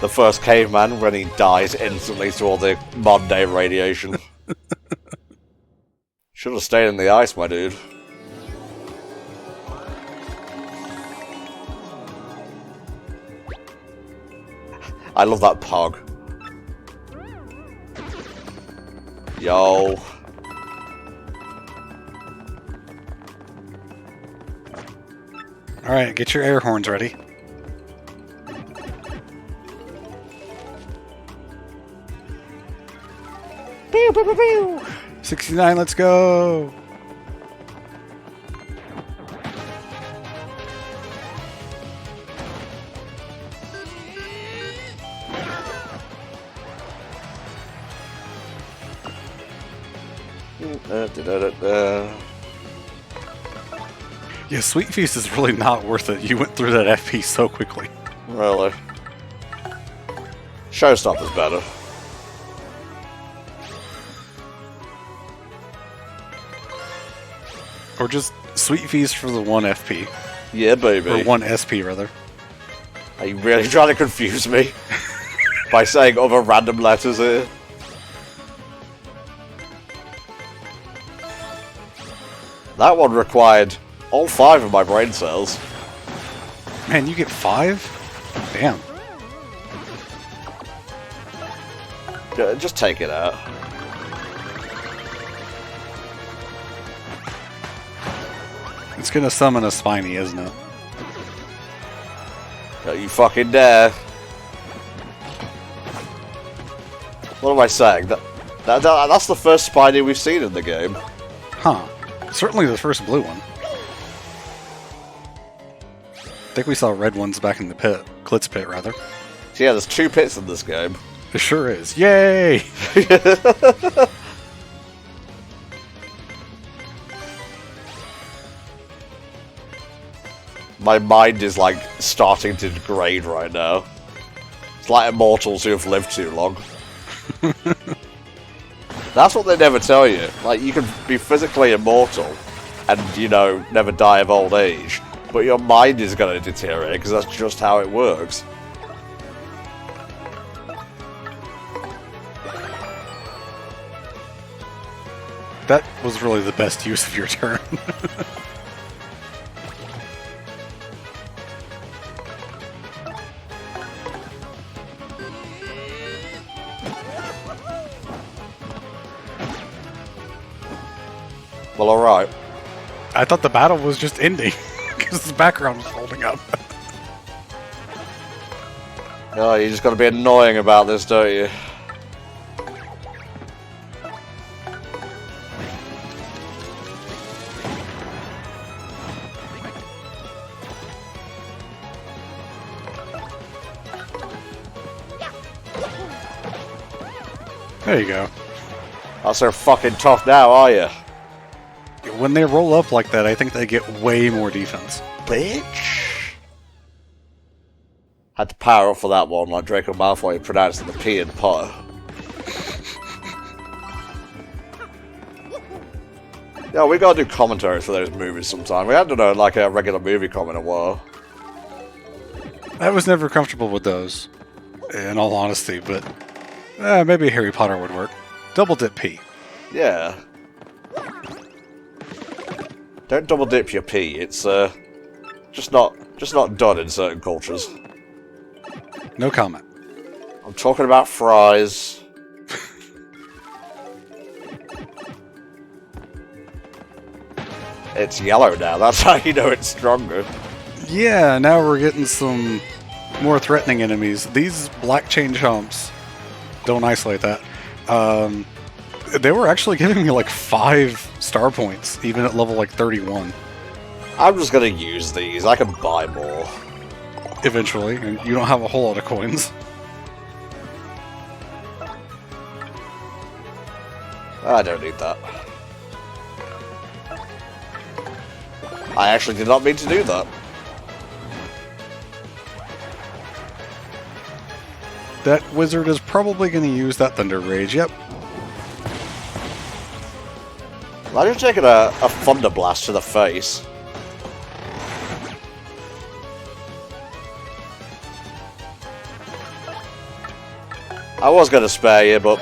The first caveman when he dies instantly to all the modern day radiation. Should have stayed in the ice, my dude. I love that pog. Yo. Alright, get your air horns ready. Pew, pew, pew, pew. 69, let's go! Yeah, Sweet Feast is really not worth it. You went through that FP so quickly. Really? Showstopper's better. Or just Sweet Feast for the 1 FP. Yeah, baby. Or 1 SP, rather. Are you really trying to confuse me? By saying other random letters here? That one required all 5 of my brain cells. Man, you get 5? Damn. Just take it out. It's gonna summon a Spiny, isn't it? Don't you fucking dare. What am I saying? That's the first Spiny we've seen in the game. Huh. Certainly the first blue one. think we saw red ones back in the pit. Klitz pit, rather. So yeah, there's 2 pits in this game. It sure is. Yay! My mind is like starting to degrade right now. It's like immortals who have lived too long. That's what they never tell you. Like, you can be physically immortal and, you know, never die of old age, but your mind is going to deteriorate because that's just how it works. That was really the best use of your turn. Well, alright. I thought the battle was just ending because the background was holding up. Oh, you just got to be annoying about this, don't you? There you go. Not so fucking tough now, are you? When they roll up like that, I think they get way more defense. Bitch! Had to power up for that one, like Draco Malfoy pronouncing the P in Potter. Yeah, we gotta do commentary for those movies sometime. We haven't done like a regular movie comment in a while. I was never comfortable with those, in all honesty, but maybe Harry Potter would work. Double dip P. Yeah. Don't double dip your pee. It's just not done in certain cultures. No comment. I'm talking about fries. It's yellow now. That's how you know it's stronger. Yeah, now we're getting some more threatening enemies. These black chain chomps, don't isolate that. They were actually giving me like 5 star points, even at level like 31. I'm just gonna use these. I can buy more. Eventually, and you don't have a whole lot of coins. I don't need that. I actually did not mean to do that. That wizard is probably going to use that Thunder Rage, yep. I just taking a Thunder Blast to the face. I was going to spare you, but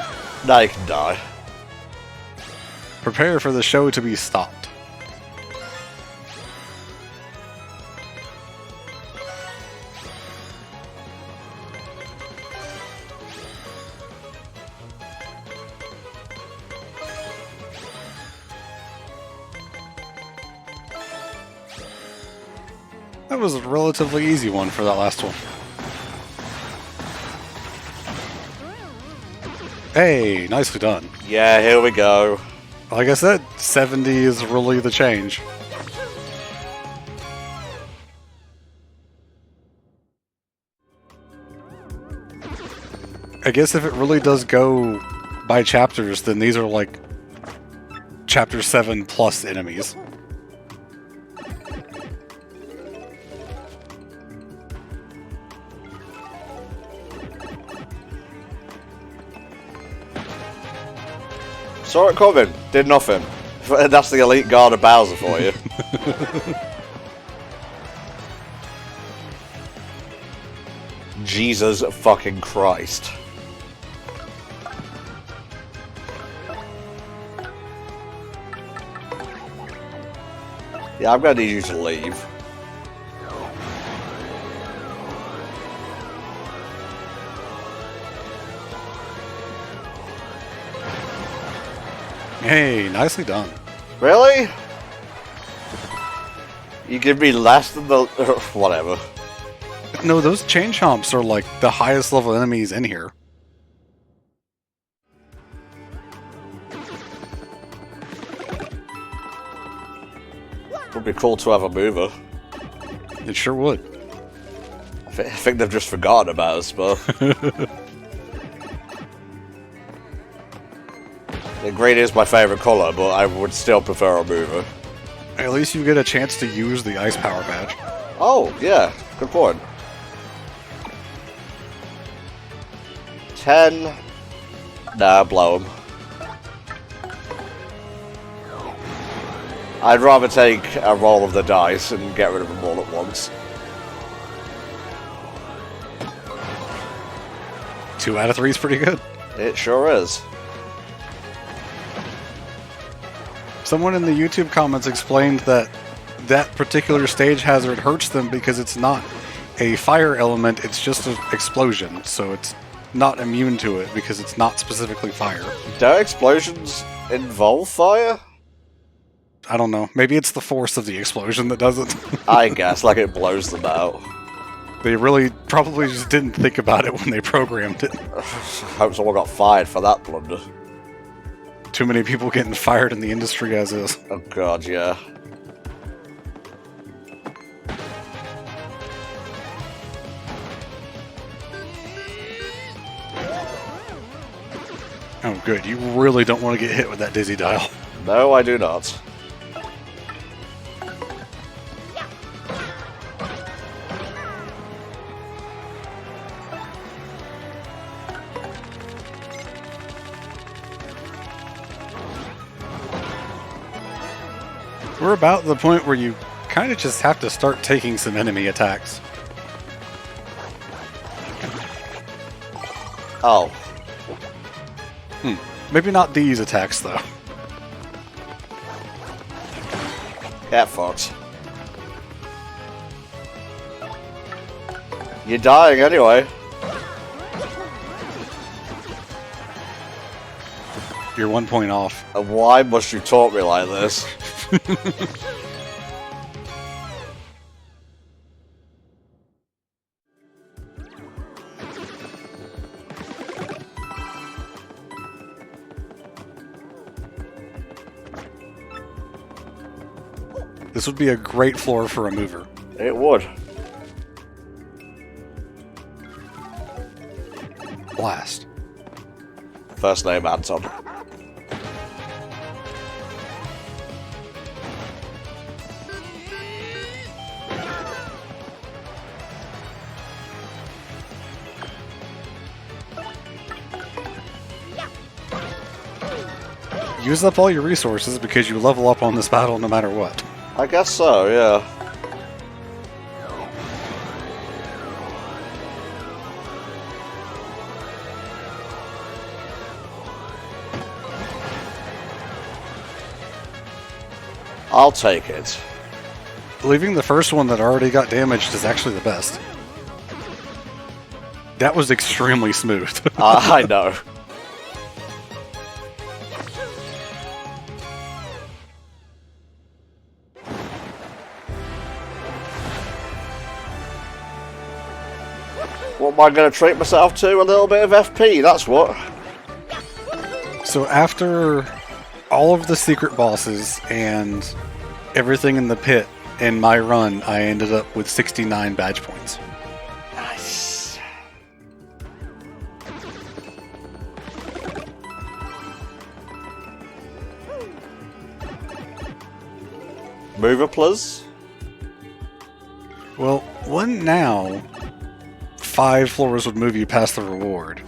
now you can die. Prepare for the show to be stopped. That was a relatively easy one for that last one. Hey, nicely done. Yeah, here we go. Like I said, 70 is really the change. I guess if it really does go by chapters, then these are like chapter 7 plus enemies. Saw it coming, did nothing. That's the elite guard of Bowser for you. Jesus fucking Christ. Yeah, I'm gonna need you to leave. Hey, nicely done. Really? You give me less than the... whatever. No, those chain chomps are like the highest level enemies in here. Would be cool to have a mover. It sure would. I think they've just forgotten about us, but... The green is my favourite colour, but I would still prefer a mover. At least you get a chance to use the ice power badge. Oh, yeah. Good point. 10. Nah, blow him. I'd rather take a roll of the dice and get rid of them all at once. 2 out of 3 is pretty good. It sure is. Someone in the YouTube comments explained that that particular stage hazard hurts them because it's not a fire element, it's just an explosion, so it's not immune to it because it's not specifically fire. Do explosions involve fire? I don't know. Maybe it's the force of the explosion that does it. I guess, like it blows them out. They really probably just didn't think about it when they programmed it. Hope someone got fired for that blunder. Too many people getting fired in the industry as is. Oh god, yeah. Oh good, you really don't want to get hit with that dizzy dial. No, I do not. We're about the point where you kind of just have to start taking some enemy attacks. Oh. Maybe not these attacks, though. Get fucked. You're dying anyway. You're 1 point off. And why must you talk me like this? This would be a great floor for a mover. It would. Blast. First name Anton. Use up all your resources because you level up on this battle no matter what. I guess so, yeah. I'll take it. Leaving the first one that already got damaged is actually the best. That was extremely smooth. I know. What am I going to treat myself to? A little bit of FP, that's what. So after all of the secret bosses and everything in the pit in my run, I ended up with 69 badge points. Nice. Mover, please. Well, one now, 5 floors would move you past the reward.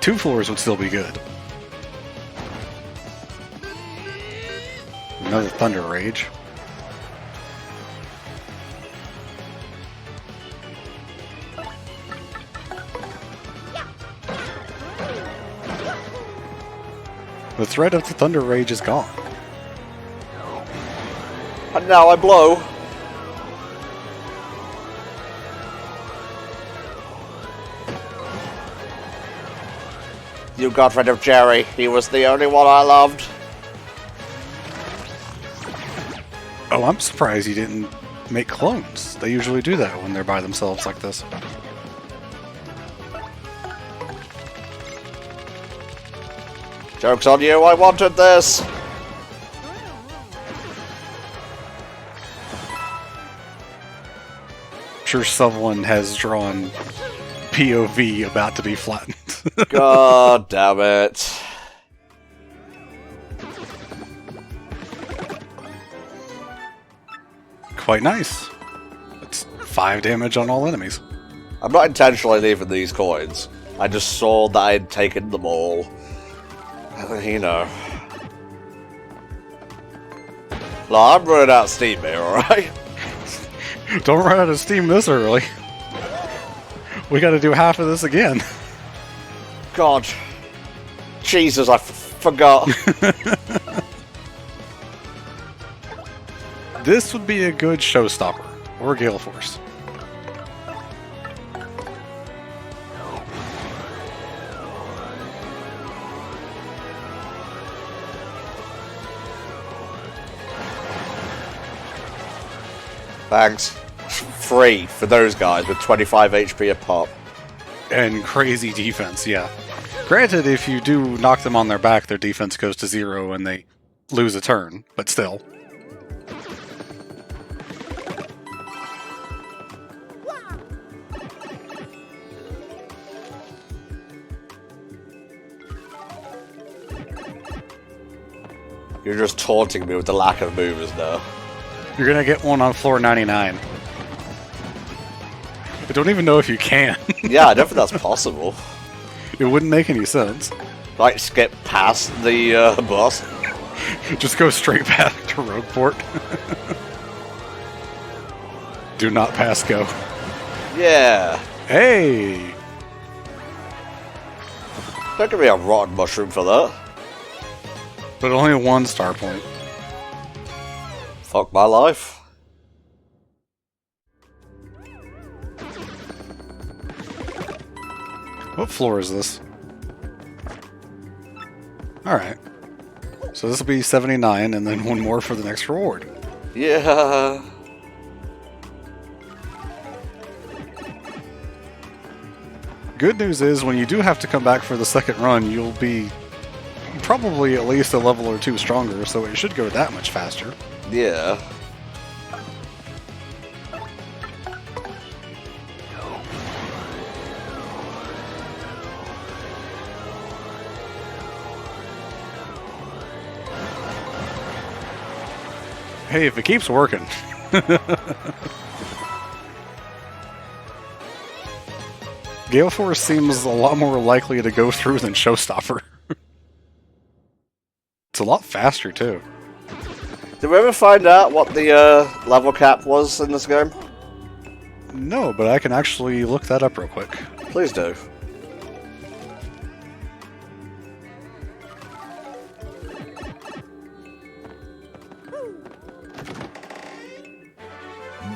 2 floors would still be good. Another Thunder Rage. The threat of the Thunder Rage is gone. And now I blow. You got rid of Jerry. He was the only one I loved. Oh, I'm surprised you didn't make clones. They usually do that when they're by themselves like this. Joke's on you, I wanted this! sure someone has drawn POV about to be flattened. God damn it. Quite nice. It's 5 damage on all enemies. I'm not intentionally leaving these coins. I just saw that I had taken them all. You know. Look, I'm running out of steam here, alright? Don't run out of steam this early. We gotta do half of this again. God. Jesus, I forgot. This would be a good showstopper. Or Gale Force. Thanks. Free for those guys with 25 HP a pop. And crazy defense, yeah. Granted, if you do knock them on their back, their defense goes to 0 and they lose a turn, but still. You're just taunting me with the lack of movers now. You're gonna get one on floor 99. I don't even know if you can. Yeah, I don't think that's possible. It wouldn't make any sense. Like, skip past the boss. Just go straight back to Rogueport. Do not pass go. Yeah. Hey! Don't give me a rotten mushroom for that. But only 1 star point. Fuck my life. What floor is this? Alright. So this will be 79 and then 1 more for the next reward. Yeah. Good news is, when you do have to come back for the second run, you'll be probably at least a level or 2 stronger, so it should go that much faster. Yeah. Hey, if it keeps working. Gale Force seems a lot more likely to go through than Showstopper. It's a lot faster, too. Did we ever find out what the level cap was in this game? No, but I can actually look that up real quick. Please do.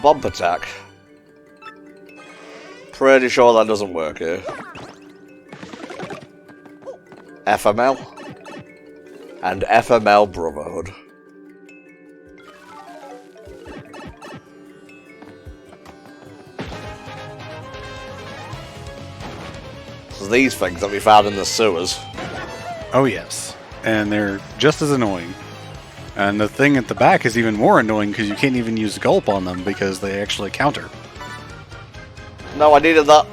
Bump attack. Pretty sure that doesn't work here. FML. And FML Brotherhood. So these things that we found in the sewers. Oh, yes. And they're just as annoying. And the thing at the back is even more annoying because you can't even use Gulp on them because they actually counter. No, I needed that.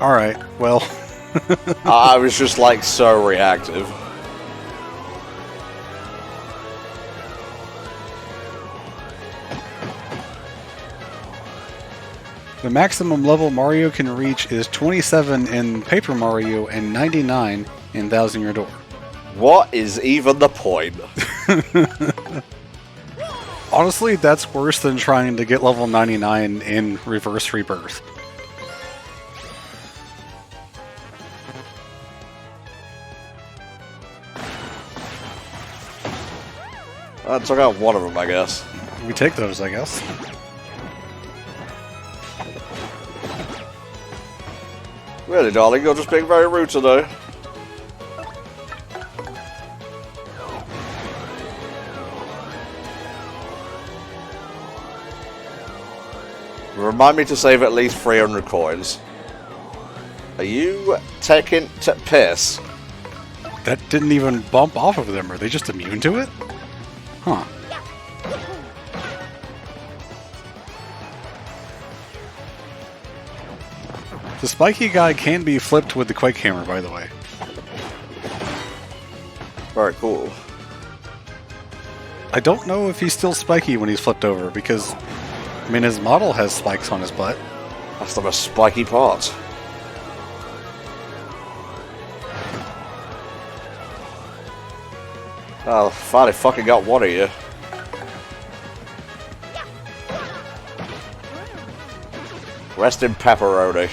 Alright, well... I was just like so reactive. The maximum level Mario can reach is 27 in Paper Mario and 99 in Thousand Year Door. What is even the point? Honestly, that's worse than trying to get level 99 in Reverse Rebirth. I took out one of them, I guess. We take those, I guess. Really, darling, you're just being very rude today. Remind me to save at least 300 coins. Are you taking to piss? That didn't even bump off of them. Are they just immune to it? Huh. The spiky guy can be flipped with the Quake Hammer, by the way. Very cool. I don't know if he's still spiky when he's flipped over, because, I mean, his model has spikes on his butt. That's the most spiky part. Oh, finally fucking got one of you. Rest in pepperoni.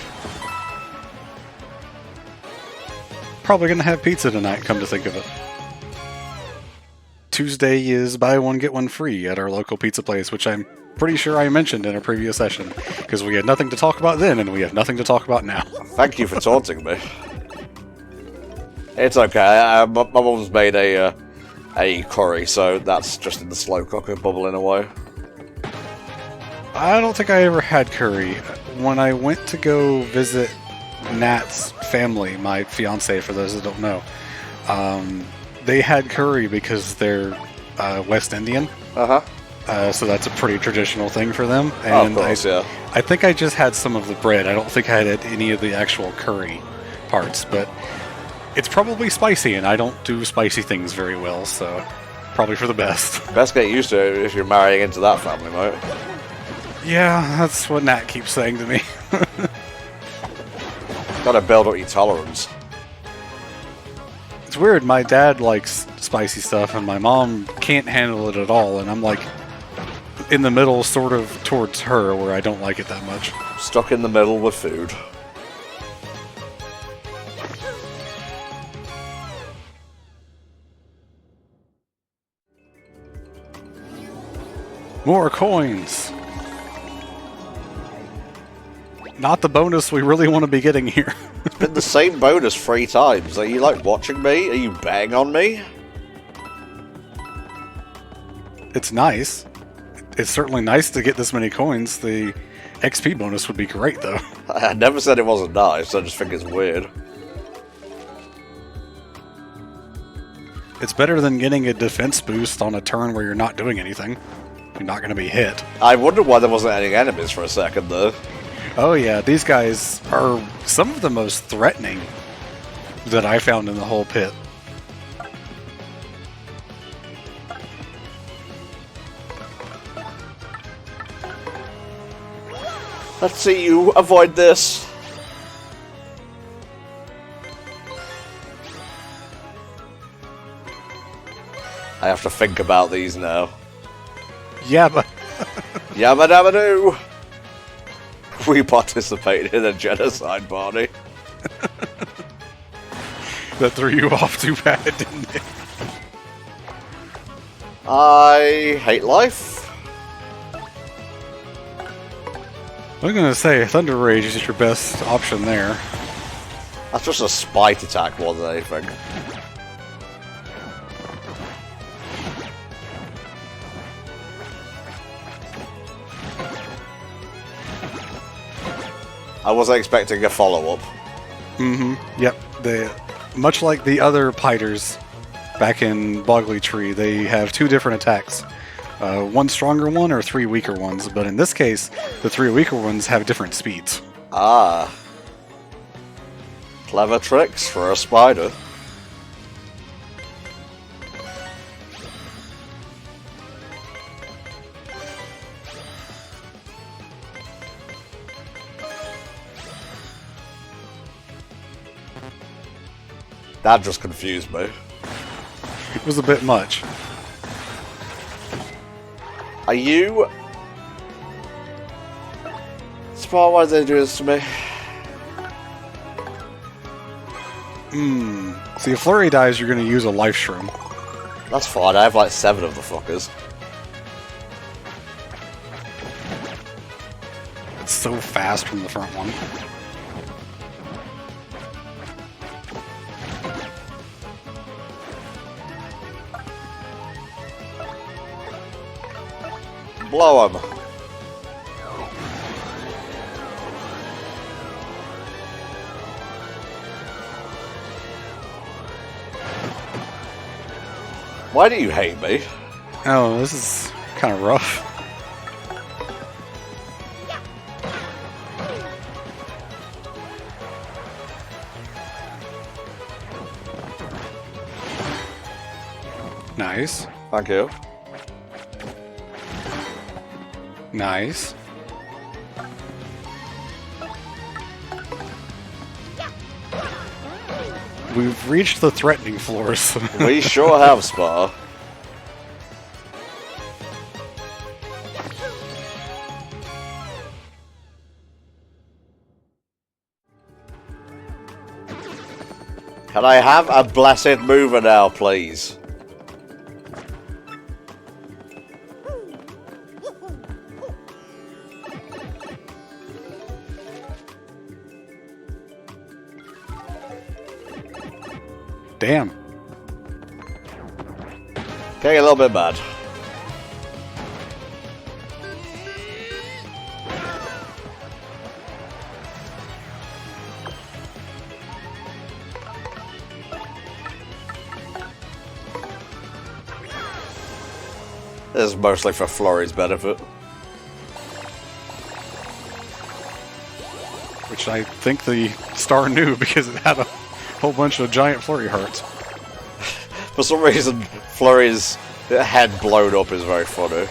Probably gonna have pizza tonight, come to think of it. Tuesday is buy one, get one free at our local pizza place, which I'm pretty sure I mentioned in a previous session, because we had nothing to talk about then, and we have nothing to talk about now. Thank you for taunting me. It's okay, my mum's made a curry, so that's just in the slow cooker bubbling away. I don't think I ever had curry. When I went to go visit Nat's family, my fiance, for those that don't know, they had curry because they're West Indian. So that's a pretty traditional thing for them. And of course, yeah. I think I just had some of the bread. I don't think I had any of the actual curry parts, but it's probably spicy, and I don't do spicy things very well, so probably for the best. Best get used to it if you're marrying into that family, mate. Yeah, that's what Nat keeps saying to me. Gotta build up your tolerance. It's weird, my dad likes spicy stuff, and my mom can't handle it at all, and I'm like in the middle, sort of towards her, where I don't like it that much. Stuck in the middle with food. More coins! Not the bonus we really want to be getting here. It's been the same bonus 3 times. Are you, like, watching me? Are you betting on me? It's nice. It's certainly nice to get this many coins. The XP bonus would be great, though. I never said it wasn't nice, I just think it's weird. It's better than getting a defense boost on a turn where you're not doing anything. You're not going to be hit. I wondered why there wasn't any enemies for a second, though. Oh yeah, these guys are some of the most threatening that I found in the whole pit. Let's see you avoid this. I have to think about these now. Yeah, but... Yabba dabba doo! We participated in a genocide party. That threw you off too bad, didn't it? I hate life. I was gonna say, Thunder Rage is your best option there. That's just a spite attack more than anything. I wasn't expecting a follow-up. Yep. Much like the other Piters back in Bogley Tree, they have 2 different attacks. One stronger one or 3 weaker ones, but in this case, the 3 weaker ones have different speeds. Ah. Clever tricks for a spider. That just confused me. It was a bit much. Are you... Spot, why did they do this to me? See, if Flurry dies, you're going to use a Life Shroom. That's fine, I have like 7 of the fuckers. It's so fast from the front one. Blow him. Why do you hate me? Oh, this is kind of rough. Nice. Thank you. Nice. We've reached the threatening floors. We sure have, Spa. Can I have a blessed mover now, please? Damn. Getting a little bit mad. This is mostly for Flurry's benefit. Which I think the star knew because it had a whole bunch of giant flurry hearts. For some reason, Flurry's head blown up is very funny.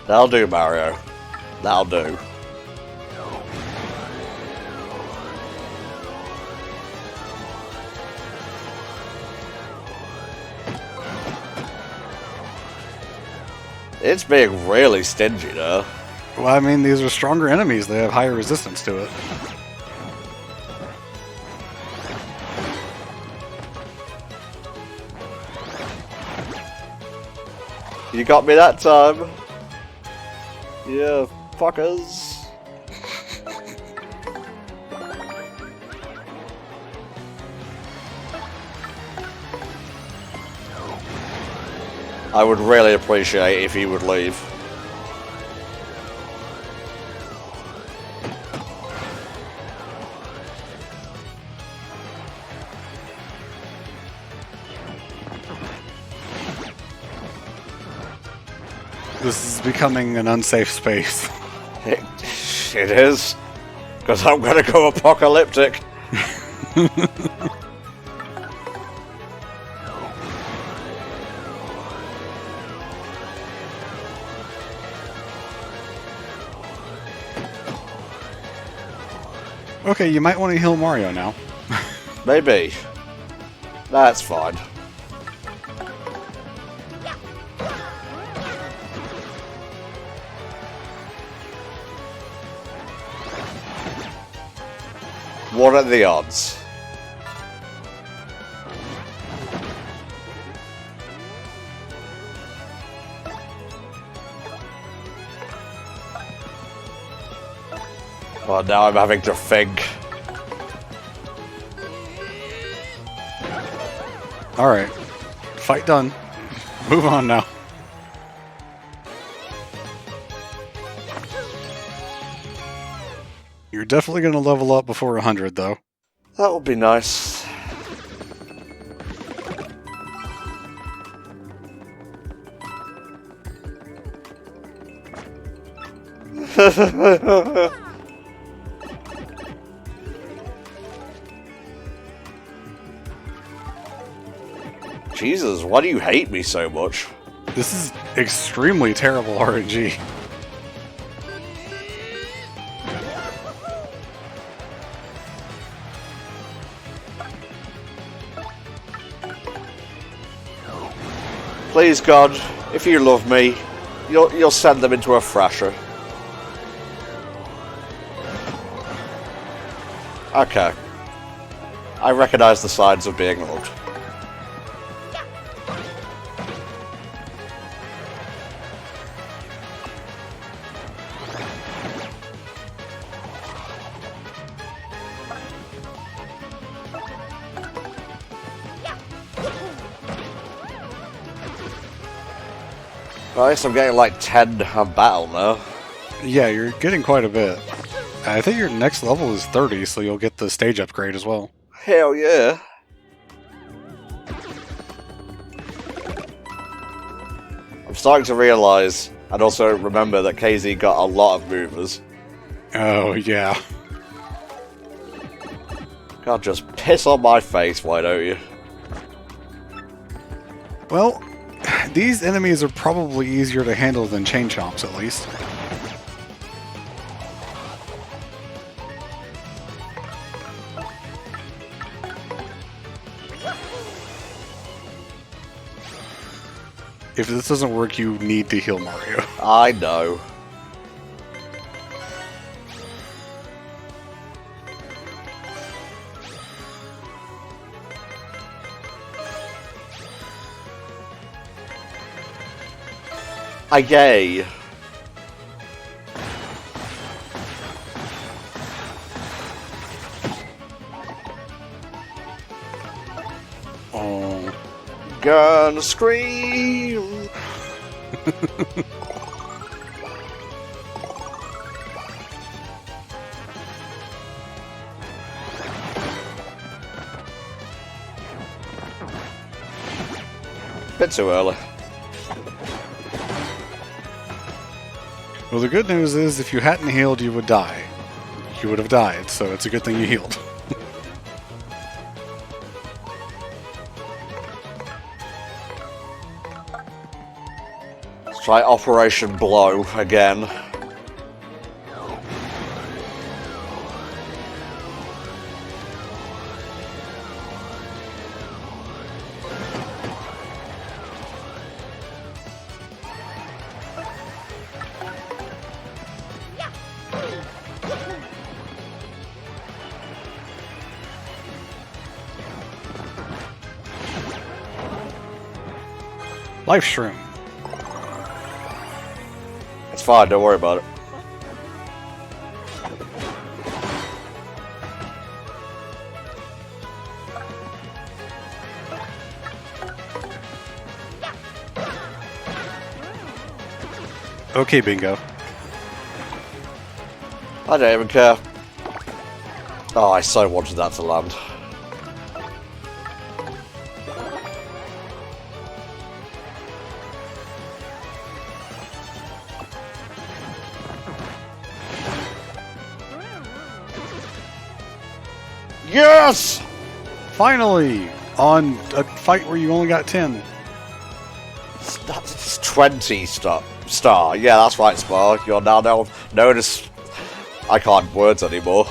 That'll do, Mario. That'll do. It's being really stingy now. Well, I mean, these are stronger enemies. They have higher resistance to it. You got me that time. Yeah, fuckers. I would really appreciate if he would leave. This is becoming an unsafe space. It is. Because I'm gonna go apocalyptic. Okay, you might want to heal Mario now. Maybe. That's fine. What are the odds? Well, now I'm having to think. Alright. Fight done. Move on now. You're definitely going to level up before 100, though. That would be nice. Jesus, why do you hate me so much? This is extremely terrible RNG. Please, God, if you love me, you'll send them into a thrasher. Okay. I recognize the signs of being loved. Nice, I'm getting like 10 a battle now. Yeah, you're getting quite a bit. I think your next level is 30, so you'll get the stage upgrade as well. Hell yeah. I'm starting to realise And also remember that KZ got a lot of movers. Oh, yeah. God, just piss on my face, why don't you? Well, these enemies are probably easier to handle than Chain Chomps, at least. If this doesn't work, you need to heal Mario. I know. Yay. Oh. Gonna scream. Bit too early. Well, the good news is if you hadn't healed, you would die. You would have died, so it's a good thing you healed. Let's try Operation Blow again. Life Shroom. It's fine, don't worry about it. Okay, Bingo. I don't even care. Oh, I so wanted that to land. Yes! Finally! On a fight where you only got 10. That's 20 star. Yeah, that's right, Spar. You're now known as... I can't words anymore.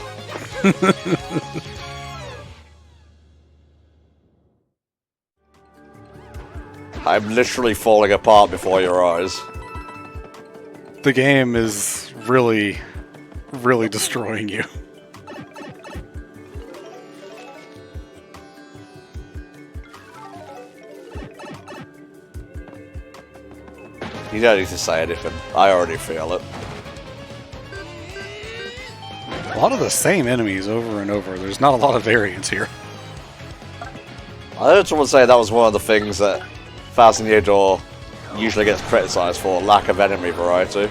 I'm literally falling apart before your eyes. The game is really, really destroying you. You don't need to say anything. I already feel it. A lot of the same enemies over and over. There's not a lot of variance here. I heard someone say that was one of the things that Thousand Year Door usually gets criticised for, lack of enemy variety.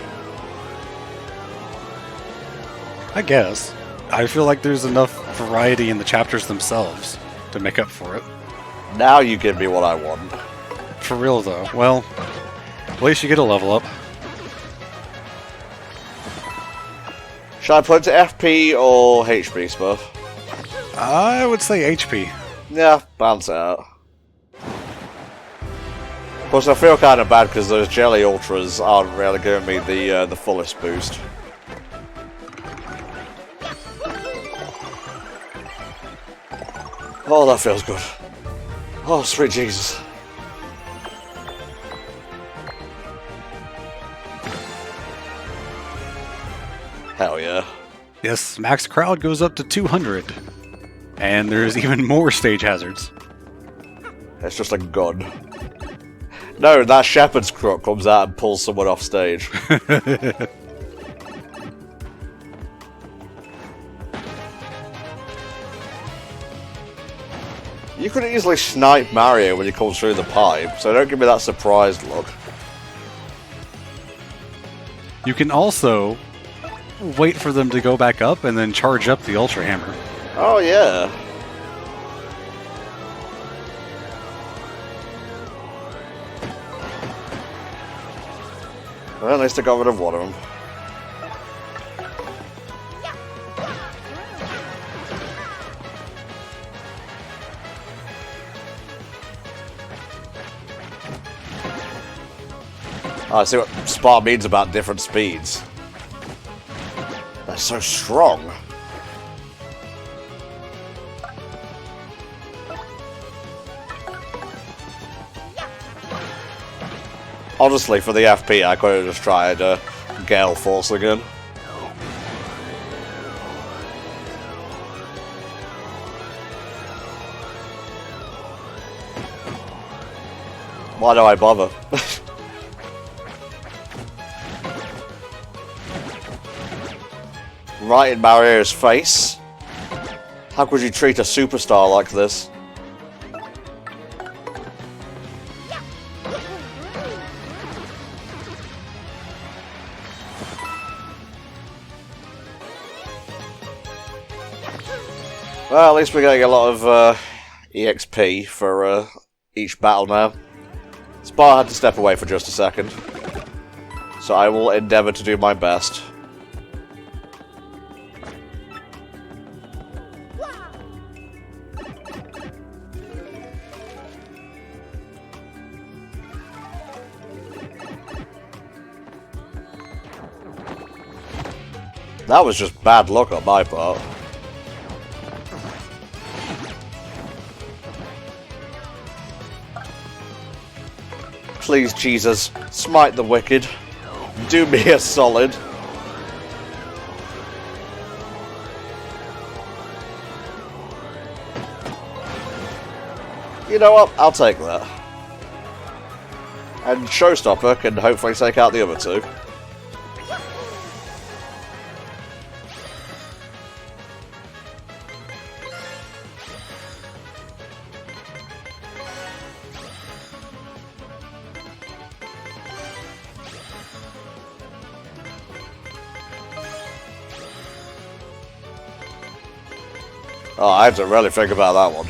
I guess. I feel like there's enough variety in the chapters themselves to make up for it. Now you give me what I want. For real, though. Well, at least you get a level up. Should I put it to FP or HP, Smurf? I would say HP. Yeah, balance it out. Of course, I feel kind of bad because those Jelly Ultras aren't really giving me the fullest boost. Oh, that feels good. Oh, sweet Jesus. Hell yeah. Yes, max crowd goes up to 200. And there's even more stage hazards. It's just a gun. No, that shepherd's crook comes out and pulls someone off stage. You could easily snipe Mario when he comes through the pipe, so don't give me that surprised look. You can also wait for them to go back up and then charge up the Ultra Hammer. Oh yeah. Well, at least I got rid of one of them. Oh, I see what Spar means about different speeds. They're so strong. Honestly, for the FP, I could have just tried Gale Force again. Why do I bother? Right in Mario's face. How could you treat a superstar like this? Well, at least we're getting a lot of EXP for each battle now. Spar had to step away for just a second, so I will endeavour to do my best. That was just bad luck on my part. Please, Jesus, smite the wicked. Do me a solid. You know what? I'll take that. And Showstopper can hopefully take out the other two. Oh, I have to really think about that one.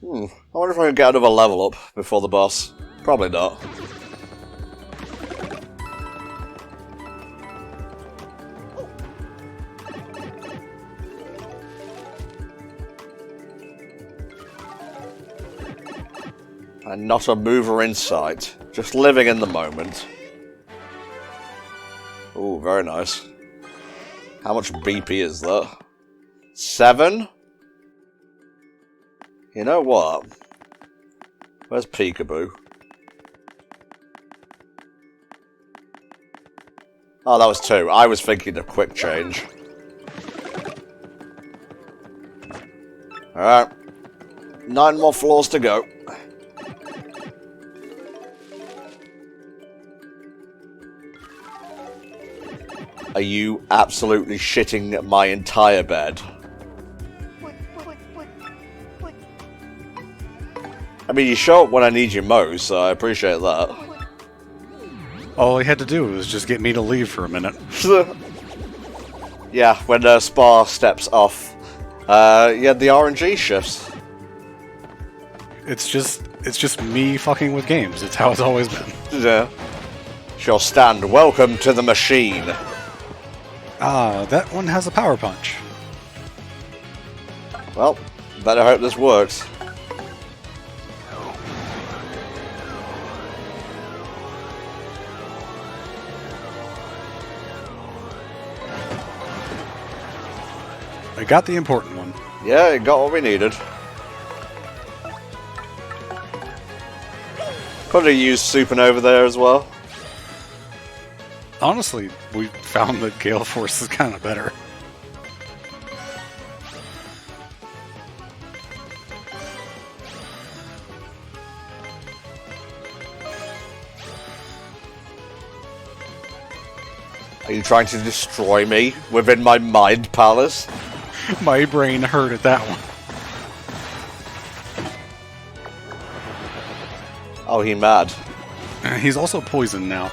I wonder if I can get another level up before the boss. Probably not. And not a mover in sight. Just living in the moment. Ooh, very nice. How much BP is that? 7? You know what? Where's Peekaboo? Oh, that was 2. I was thinking of quick change. Alright. 9 more floors to go. Are you absolutely shitting my entire bed? I mean, you show up when I need you most, so I appreciate that. All he had to do was just get me to leave for a minute. Yeah, when Spar steps off, yeah, the RNG shifts. It's just me fucking with games. It's how it's always been. Yeah. Shall stand. Welcome to the machine. Ah, that one has a power punch. Well, better hope this works. I got the important one. Yeah, it got what we needed. Could have used Supernova there as well. Honestly, we found that Gale Force is kind of better. Are you trying to destroy me within my mind palace? My brain hurt at that one. Oh, he mad. He's also poisoned now.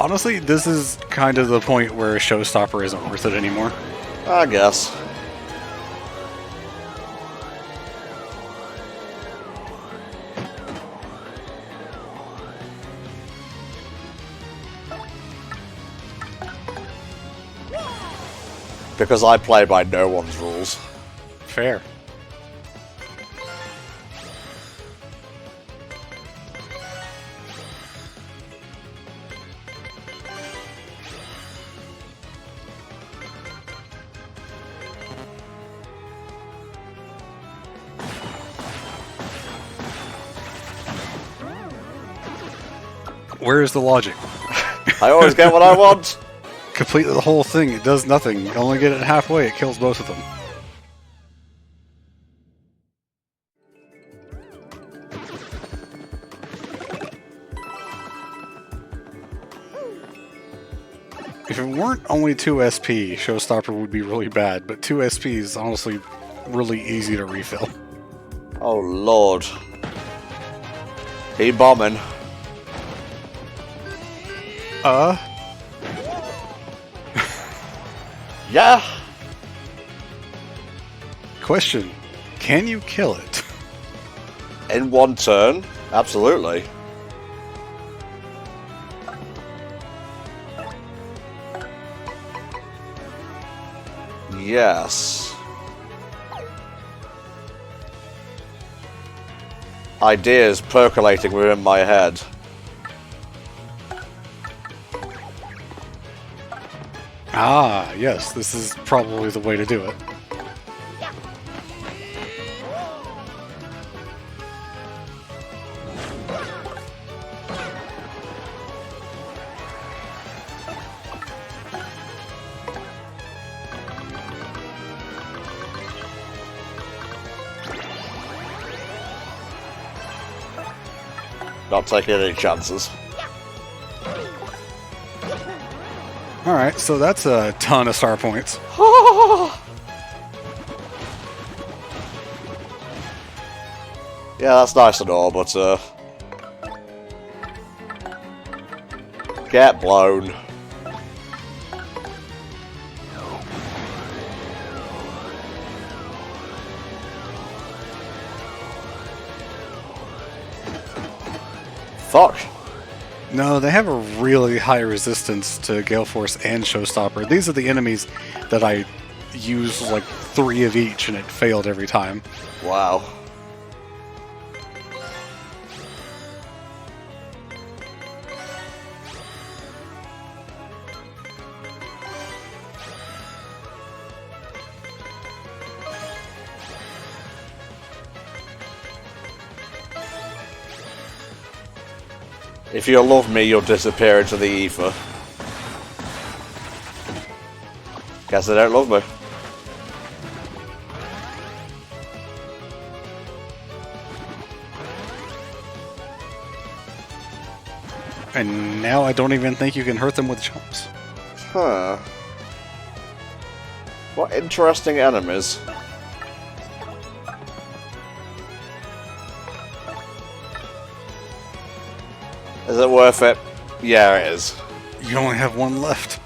Honestly, this is kind of the point where a showstopper isn't worth it anymore. I guess. Because I play by no one's rules. Fair. Where is the logic? I always get what I want. Complete the whole thing, it does nothing. You only get it halfway, it kills both of them. If it weren't only 2 SP, Showstopper would be really bad, but 2 SP is honestly really easy to refill. Oh lord. He bombing. Yeah. Question. Can you kill it? In one turn? Absolutely. Yes. Ideas percolating within my head. Ah, yes, this is probably the way to do it. Not taking any chances. Alright, so that's a ton of star points. Yeah, that's nice and all, but get blown. Fuck. No, they have a really high resistance to Gale Force and Showstopper. These are the enemies that I use like 3 of each and it failed every time. Wow. If you love me, you'll disappear into the ether. Guess they don't love me. And now I don't even think you can hurt them with jumps. Huh. What interesting enemies. Is it worth it? Yeah, it is. You only have 1 left.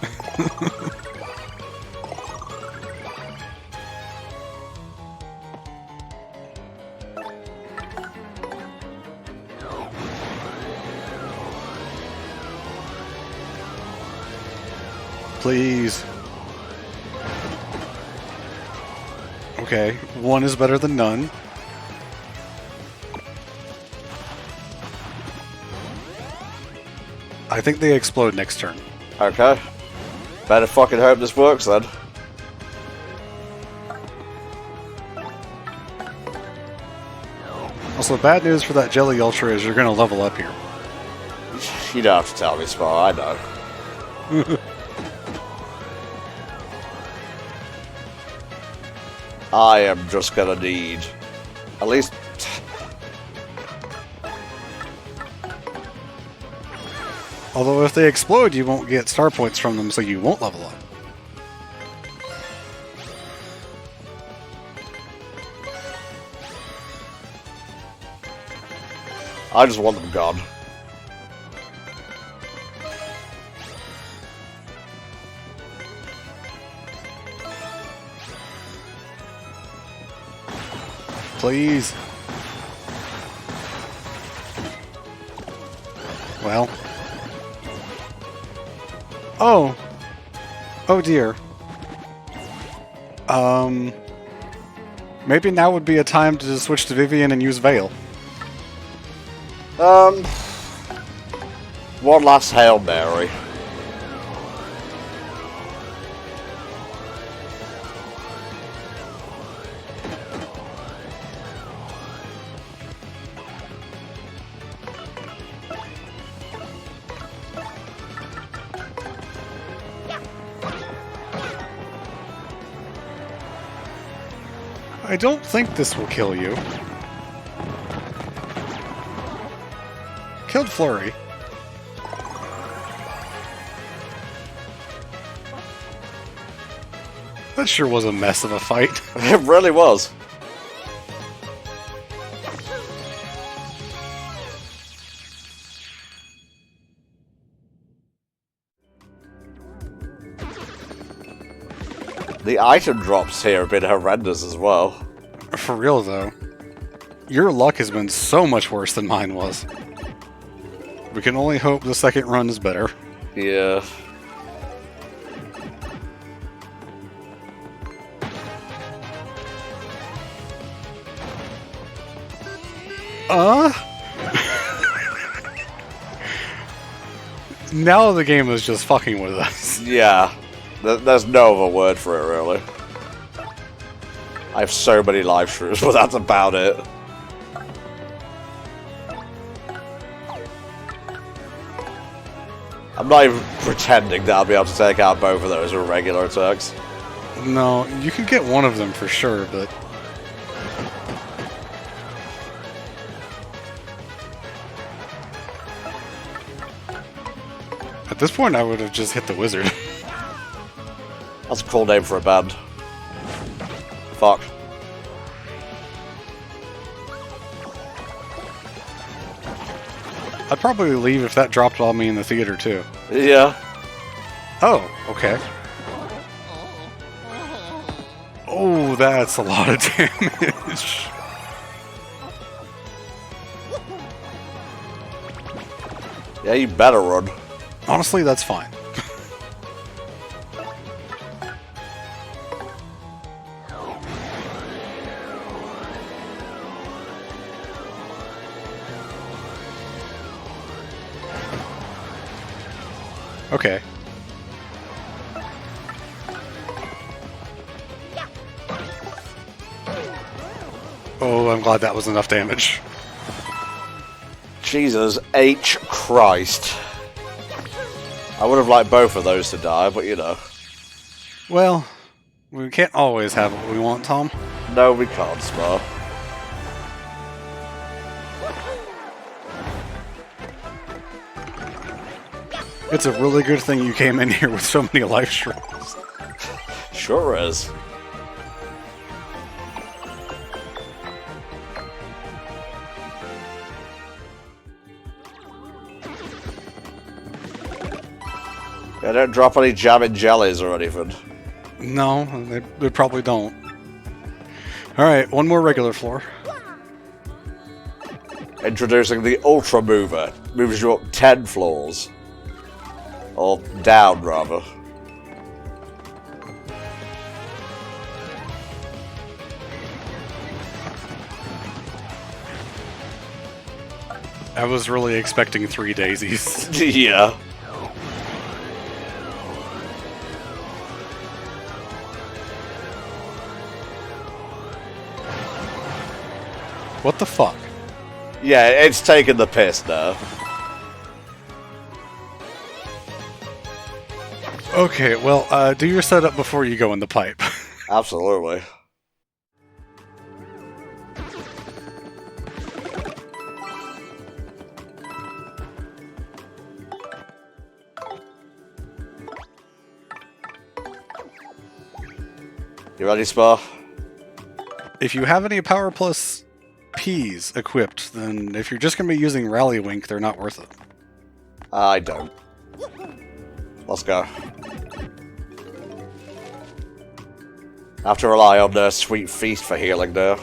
Please. Okay, 1 is better than none. I think they explode next turn. Okay. Better fucking hope this works then. Also, bad news for that Jelly Ultra is you're going to level up here. You don't have to tell me, Spar, I know. I am just gonna need at least... Although if they explode, you won't get star points from them, so you won't level up. I just want them gone. Please. Well. Oh. Oh dear. Maybe now would be a time to switch to Vivian and use Veil. One last Hail Mary. I don't think this will kill you. Killed Flurry. That sure was a mess of a fight. It really was. The item drops here have been horrendous as well. For real, though. Your luck has been so much worse than mine was. We can only hope the second run is better. Yeah. Now the game is just fucking with us. Yeah. There's no other word for it, really. I have so many live streams, but that's about it. I'm not even pretending that I'll be able to take out both of those with regular attacks. No, you could get one of them for sure, but... At this point, I would have just hit the wizard. That's a cool name for a band. Fuck. I'd probably leave if that dropped on me in the theater, too. Yeah. Oh, okay. Oh, that's a lot of damage. Yeah, you better run. Honestly, that's fine. Okay. Oh, I'm glad that was enough damage. Jesus H. Christ. I would have liked both of those to die, but you know. Well, we can't always have what we want, Tom. No, we can't, Spar. It's a really good thing you came in here with so many life streams. Sure is. They don't drop any jamming jellies or anything. No, they probably don't. Alright, one more regular floor. Introducing the Ultra Mover. Moves you up 10 floors. Or down, rather. I was really expecting 3 daisies. Yeah. What the fuck? Yeah, it's taking the piss now. Okay, well, do your setup before you go in the pipe. Absolutely. You ready, Spar? If you have any Power Plus Ps equipped, then if you're just going to be using Rally Wink, they're not worth it. I don't. Let's go. I have to rely on the Sweet Feast for healing now.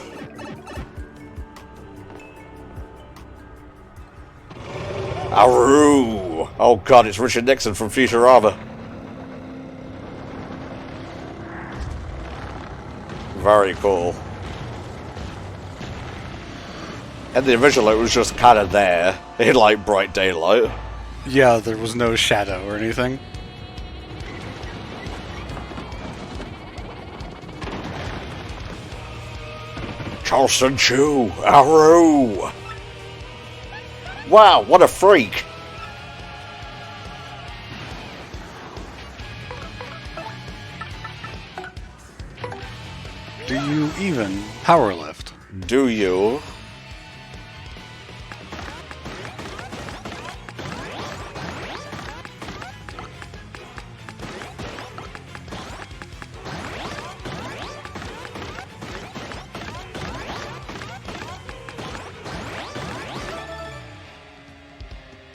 Aru! Oh god, it's Richard Nixon from Futurama. Very cool. And the original, it was just kind of there, in like bright daylight. Yeah, there was no shadow or anything. Charleston Chew! Aru! Wow, what a freak! Do you even power lift? Do you?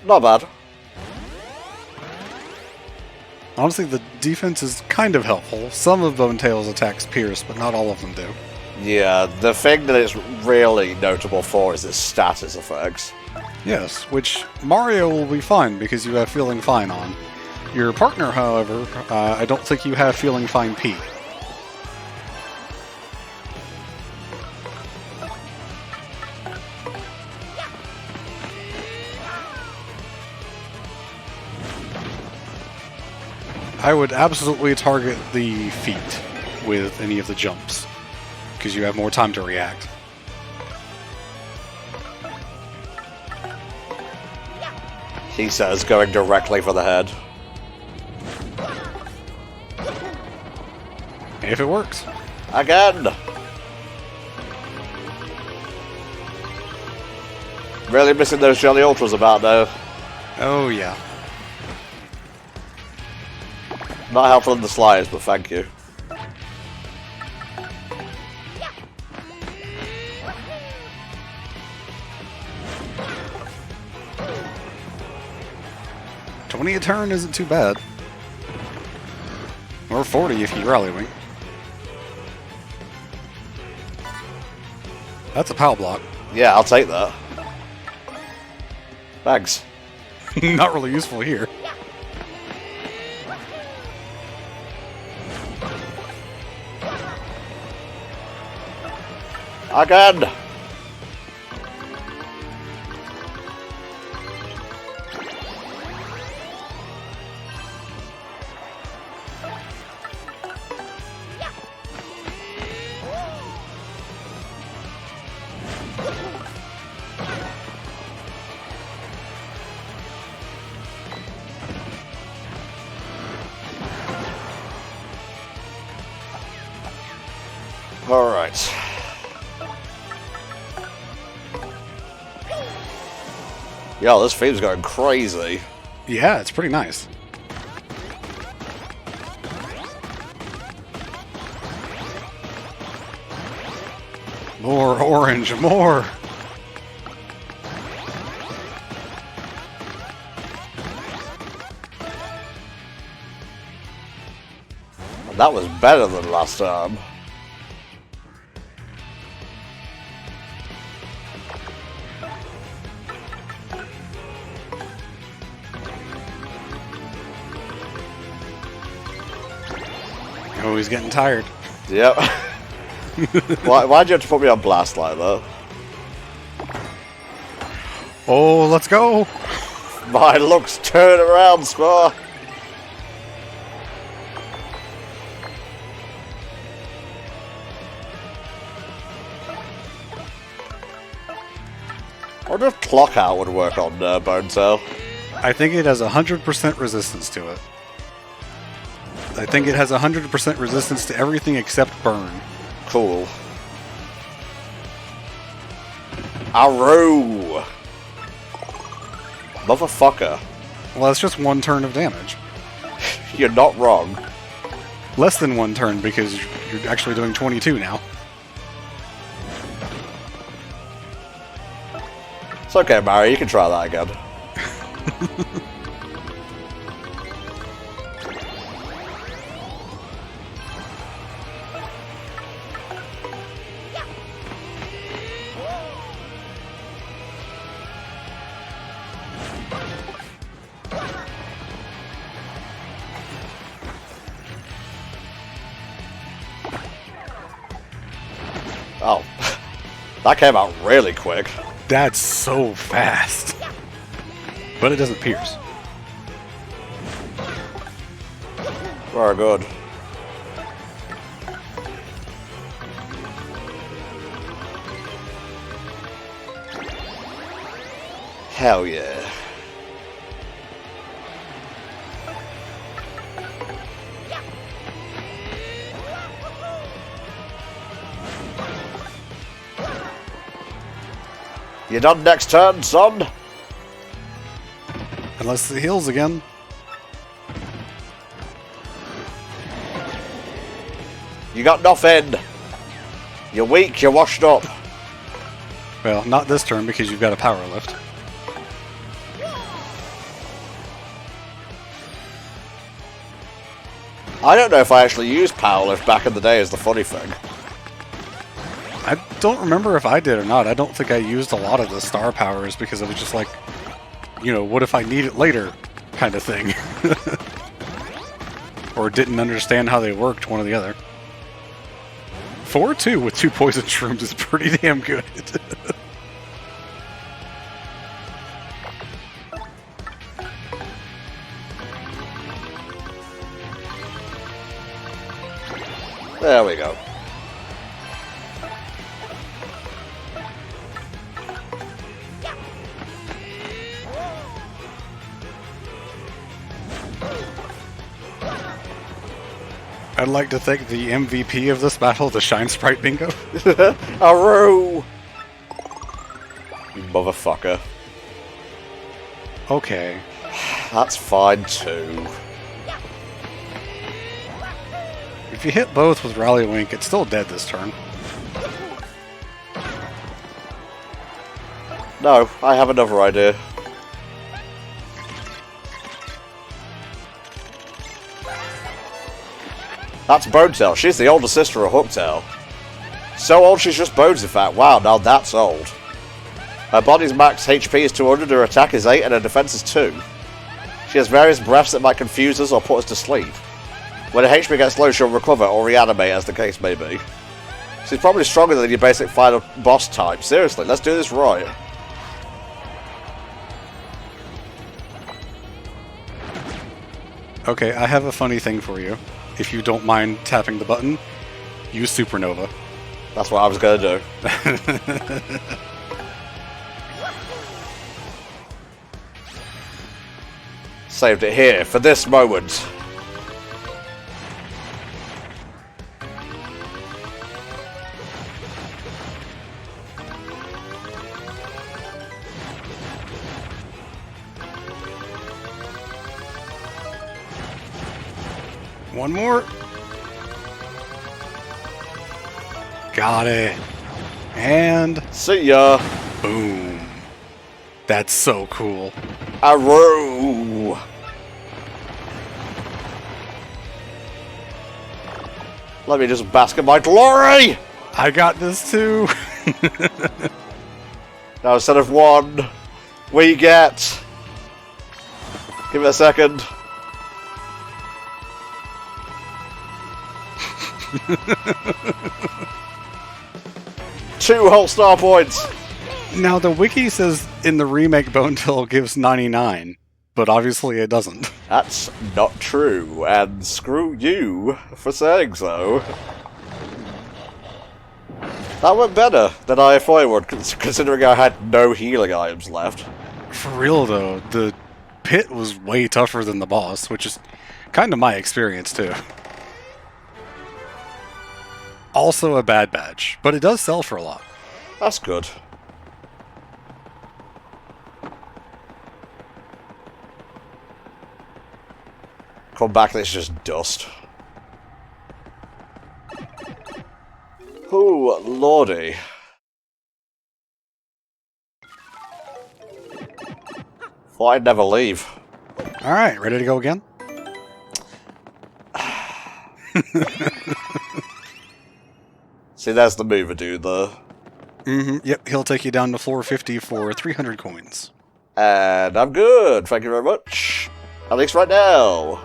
Not bad. Honestly, the defense is kind of helpful. Some of Bone Tail's attacks pierce, but not all of them do. Yeah, the thing that it's really notable for is its status effects. Yes, which Mario will be fine because you have Feeling Fine on. Your partner, however, I don't think you have Feeling Fine P. I would absolutely target the feet with any of the jumps, because you have more time to react. He says going directly for the head. If it works. Again! Really missing those Jelly Ultras about now. Oh yeah. Not helpful in the slightest, but thank you. $20 a turn isn't too bad. Or 40 if you rally wing. That's a POW block. Yeah, I'll take that. Thanks. Not really useful here. Again! Alright. Yo, this theme's going crazy. Yeah, it's pretty nice. More orange, more! That was better than last time. Oh, he's getting tired. Yep. Why'd you have to put me on blast like that? Oh, let's go! My looks turn around, Spar. I wonder if Clock Out would work on Bone Tail. I think it has 100% resistance to it. I think it has 100% resistance to everything except burn. Cool. Aru! Motherfucker. Well, that's just one turn of damage. You're not wrong. Less than one turn because you're actually doing 22 now. It's okay, Mario, you can try that again. Oh, that came out really quick. That's so fast. But it doesn't pierce. Very good. Hell yeah. You done next turn, son? Unless it heals again. You got nothing. You're weak, you're washed up. Well, not this turn because you've got a power lift. I don't know if I actually used power lift back in the day, is the funny thing. I don't remember if I did or not. I don't think I used a lot of the star powers because it was just like, you know, what if I need it later kind of thing. Or didn't understand how they worked, one or the other. 4-2 with 2 poison shrooms is pretty damn good. There we go. I'd like to thank the MVP of this battle, the Shine Sprite Bingo. Aroo! You motherfucker. Okay. That's fine too. If you hit both with Rally Wink, it's still dead this turn. No, I have another idea. That's Bonetail. She's the older sister of Hooktail. So old she's just bones, in fact. Wow, now that's old. Her body's max HP is 200, her attack is 8, and her defense is 2. She has various breaths that might confuse us or put us to sleep. When her HP gets low, she'll recover or reanimate, as the case may be. She's probably stronger than your basic final boss type. Seriously, let's do this right. Okay, I have a funny thing for you. If you don't mind tapping the button, use Supernova. That's what I was going to do. Saved it here for this moment. One more. Got it. And See ya. boom. That's so cool. Aroo. Let me just bask in my glory. I got this too. Now instead of 1, we get... Give it a second. 2 whole star points. Now the wiki says in the remake Bonetail gives 99, but obviously it doesn't. That's not true, and screw you for saying so. That went better than I thought it would, considering I had no healing items left. For real though, the pit was way tougher than the boss, which is kind of my experience too. Also a bad badge, but it does sell for a lot. That's good. Come back, this is just dust. Oh, lordy. Thought I'd never leave. Alright, ready to go again? See, there's the mover dude there. Yep, he'll take you down to floor 50 for 300 coins. And I'm good, thank you very much. At least right now.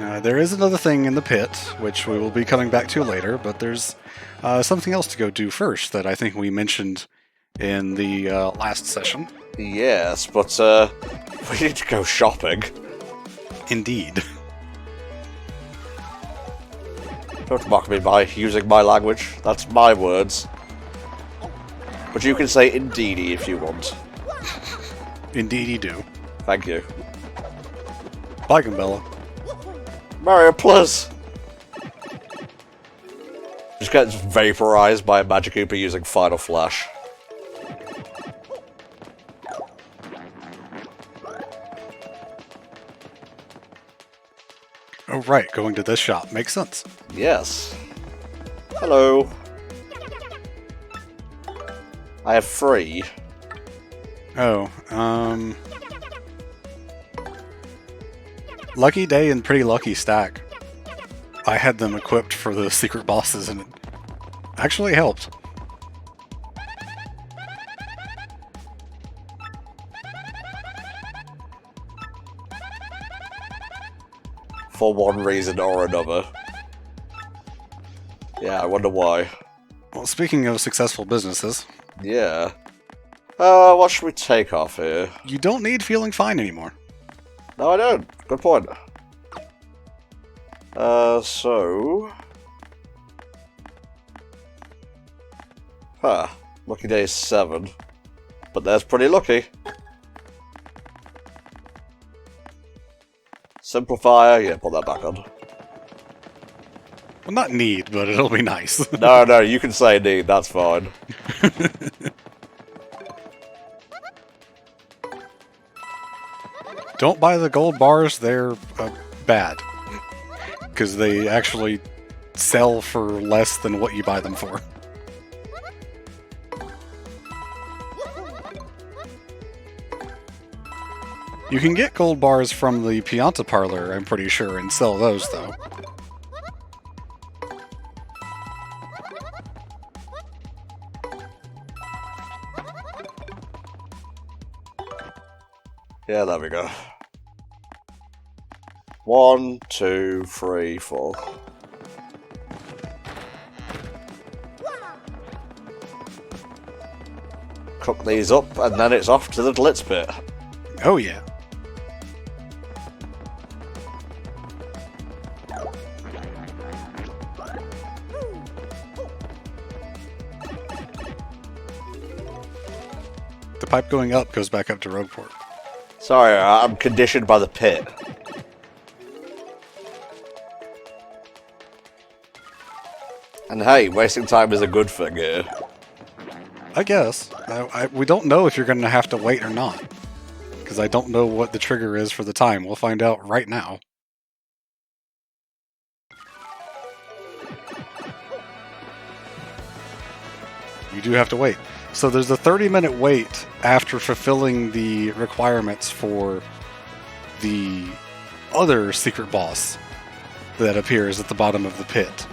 There is another thing in the pit, which we will be coming back to later, but there's something else to go do first that I think we mentioned in the last session. Yes, but we need to go shopping. Indeed. Don't mock me by using my language. That's my words. But you can say indeedy if you want. Indeedy do. Thank you. Bye, Gambella. Mario Plus! Just gets vaporized by a Magic Koopa using Final Flash. Oh, right, going to this shop makes sense. Yes. Hello. I have 3. Oh, Lucky Day and Pretty Lucky Stack. I had them equipped for the secret bosses and it actually helped. For one reason or another. Yeah, I wonder why. Well, speaking of successful businesses... Yeah. What should we take off here? You don't need Feeling Fine anymore. No, I don't. Good point. So... Huh. Lucky Day is 7. But there's Pretty Lucky. Simplifier, yeah, put that back on. Well, not need, but it'll be nice. No, you can say need, that's fine. Don't buy the gold bars, they're bad. Because they actually sell for less than what you buy them for. You can get gold bars from the Pianta Parlor, I'm pretty sure, and sell those, though. Yeah, there we go. 1, 2, 3, 4. Cook these up, and then it's off to the Glitz pit. Oh, yeah. The pipe going up goes back up to Rogueport. Sorry, I'm conditioned by the pit. And hey, wasting time is a good thing here. I guess. We don't know if you're going to have to wait or not. Because I don't know what the trigger is for the time. We'll find out right now. You do have to wait. So there's a 30-minute wait after fulfilling the requirements for the other secret boss that appears at the bottom of the pit.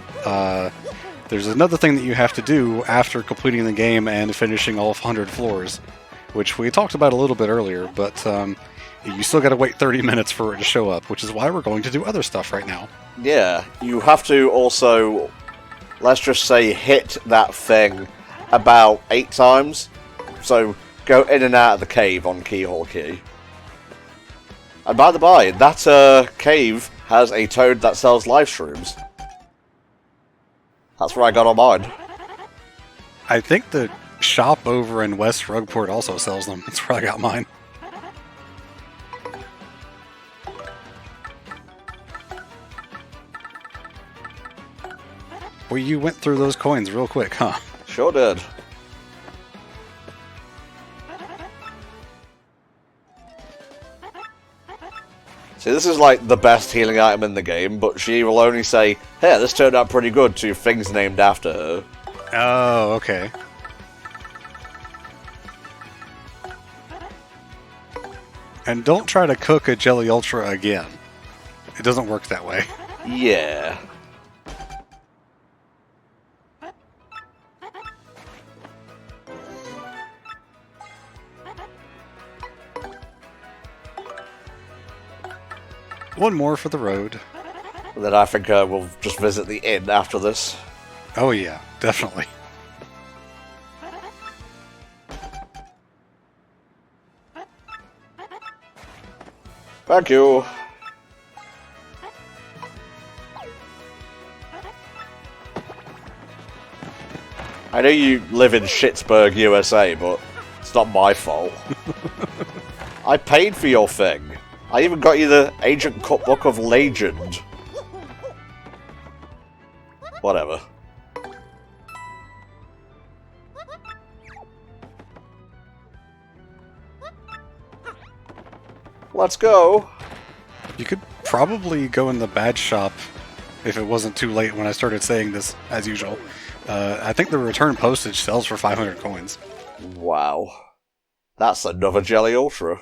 There's another thing that you have to do after completing the game and finishing all 100 floors, which we talked about a little bit earlier, but you still got to wait 30 minutes for it to show up, which is why we're going to do other stuff right now. Yeah, you have to also, let's just say, hit that thing about 8 times. So go in and out of the cave on Keyhole Key. And by the by, that cave has a toad that sells live shrooms. That's where I got on mine. I think the shop over in West Rogueport also sells them. That's where I got mine. Well, you went through those coins real quick, huh? Sure did. See, this is like the best healing item in the game, but she will only say, hey, this turned out pretty good to things named after her. Oh, okay. And don't try to cook a Jelly Ultra again. It doesn't work that way. Yeah. One more for the road. Then I think we'll just visit the inn after this. Oh yeah, definitely. Thank you. I know you live in Schittsburg, USA, but it's not my fault. I paid for your thing. I even got you the Ancient Cookbook of Legend. Whatever. Let's go. You could probably go in the badge shop if it wasn't too late when I started saying this, as usual. I think the return postage sells for 500 coins. Wow. That's another Jelly Ultra.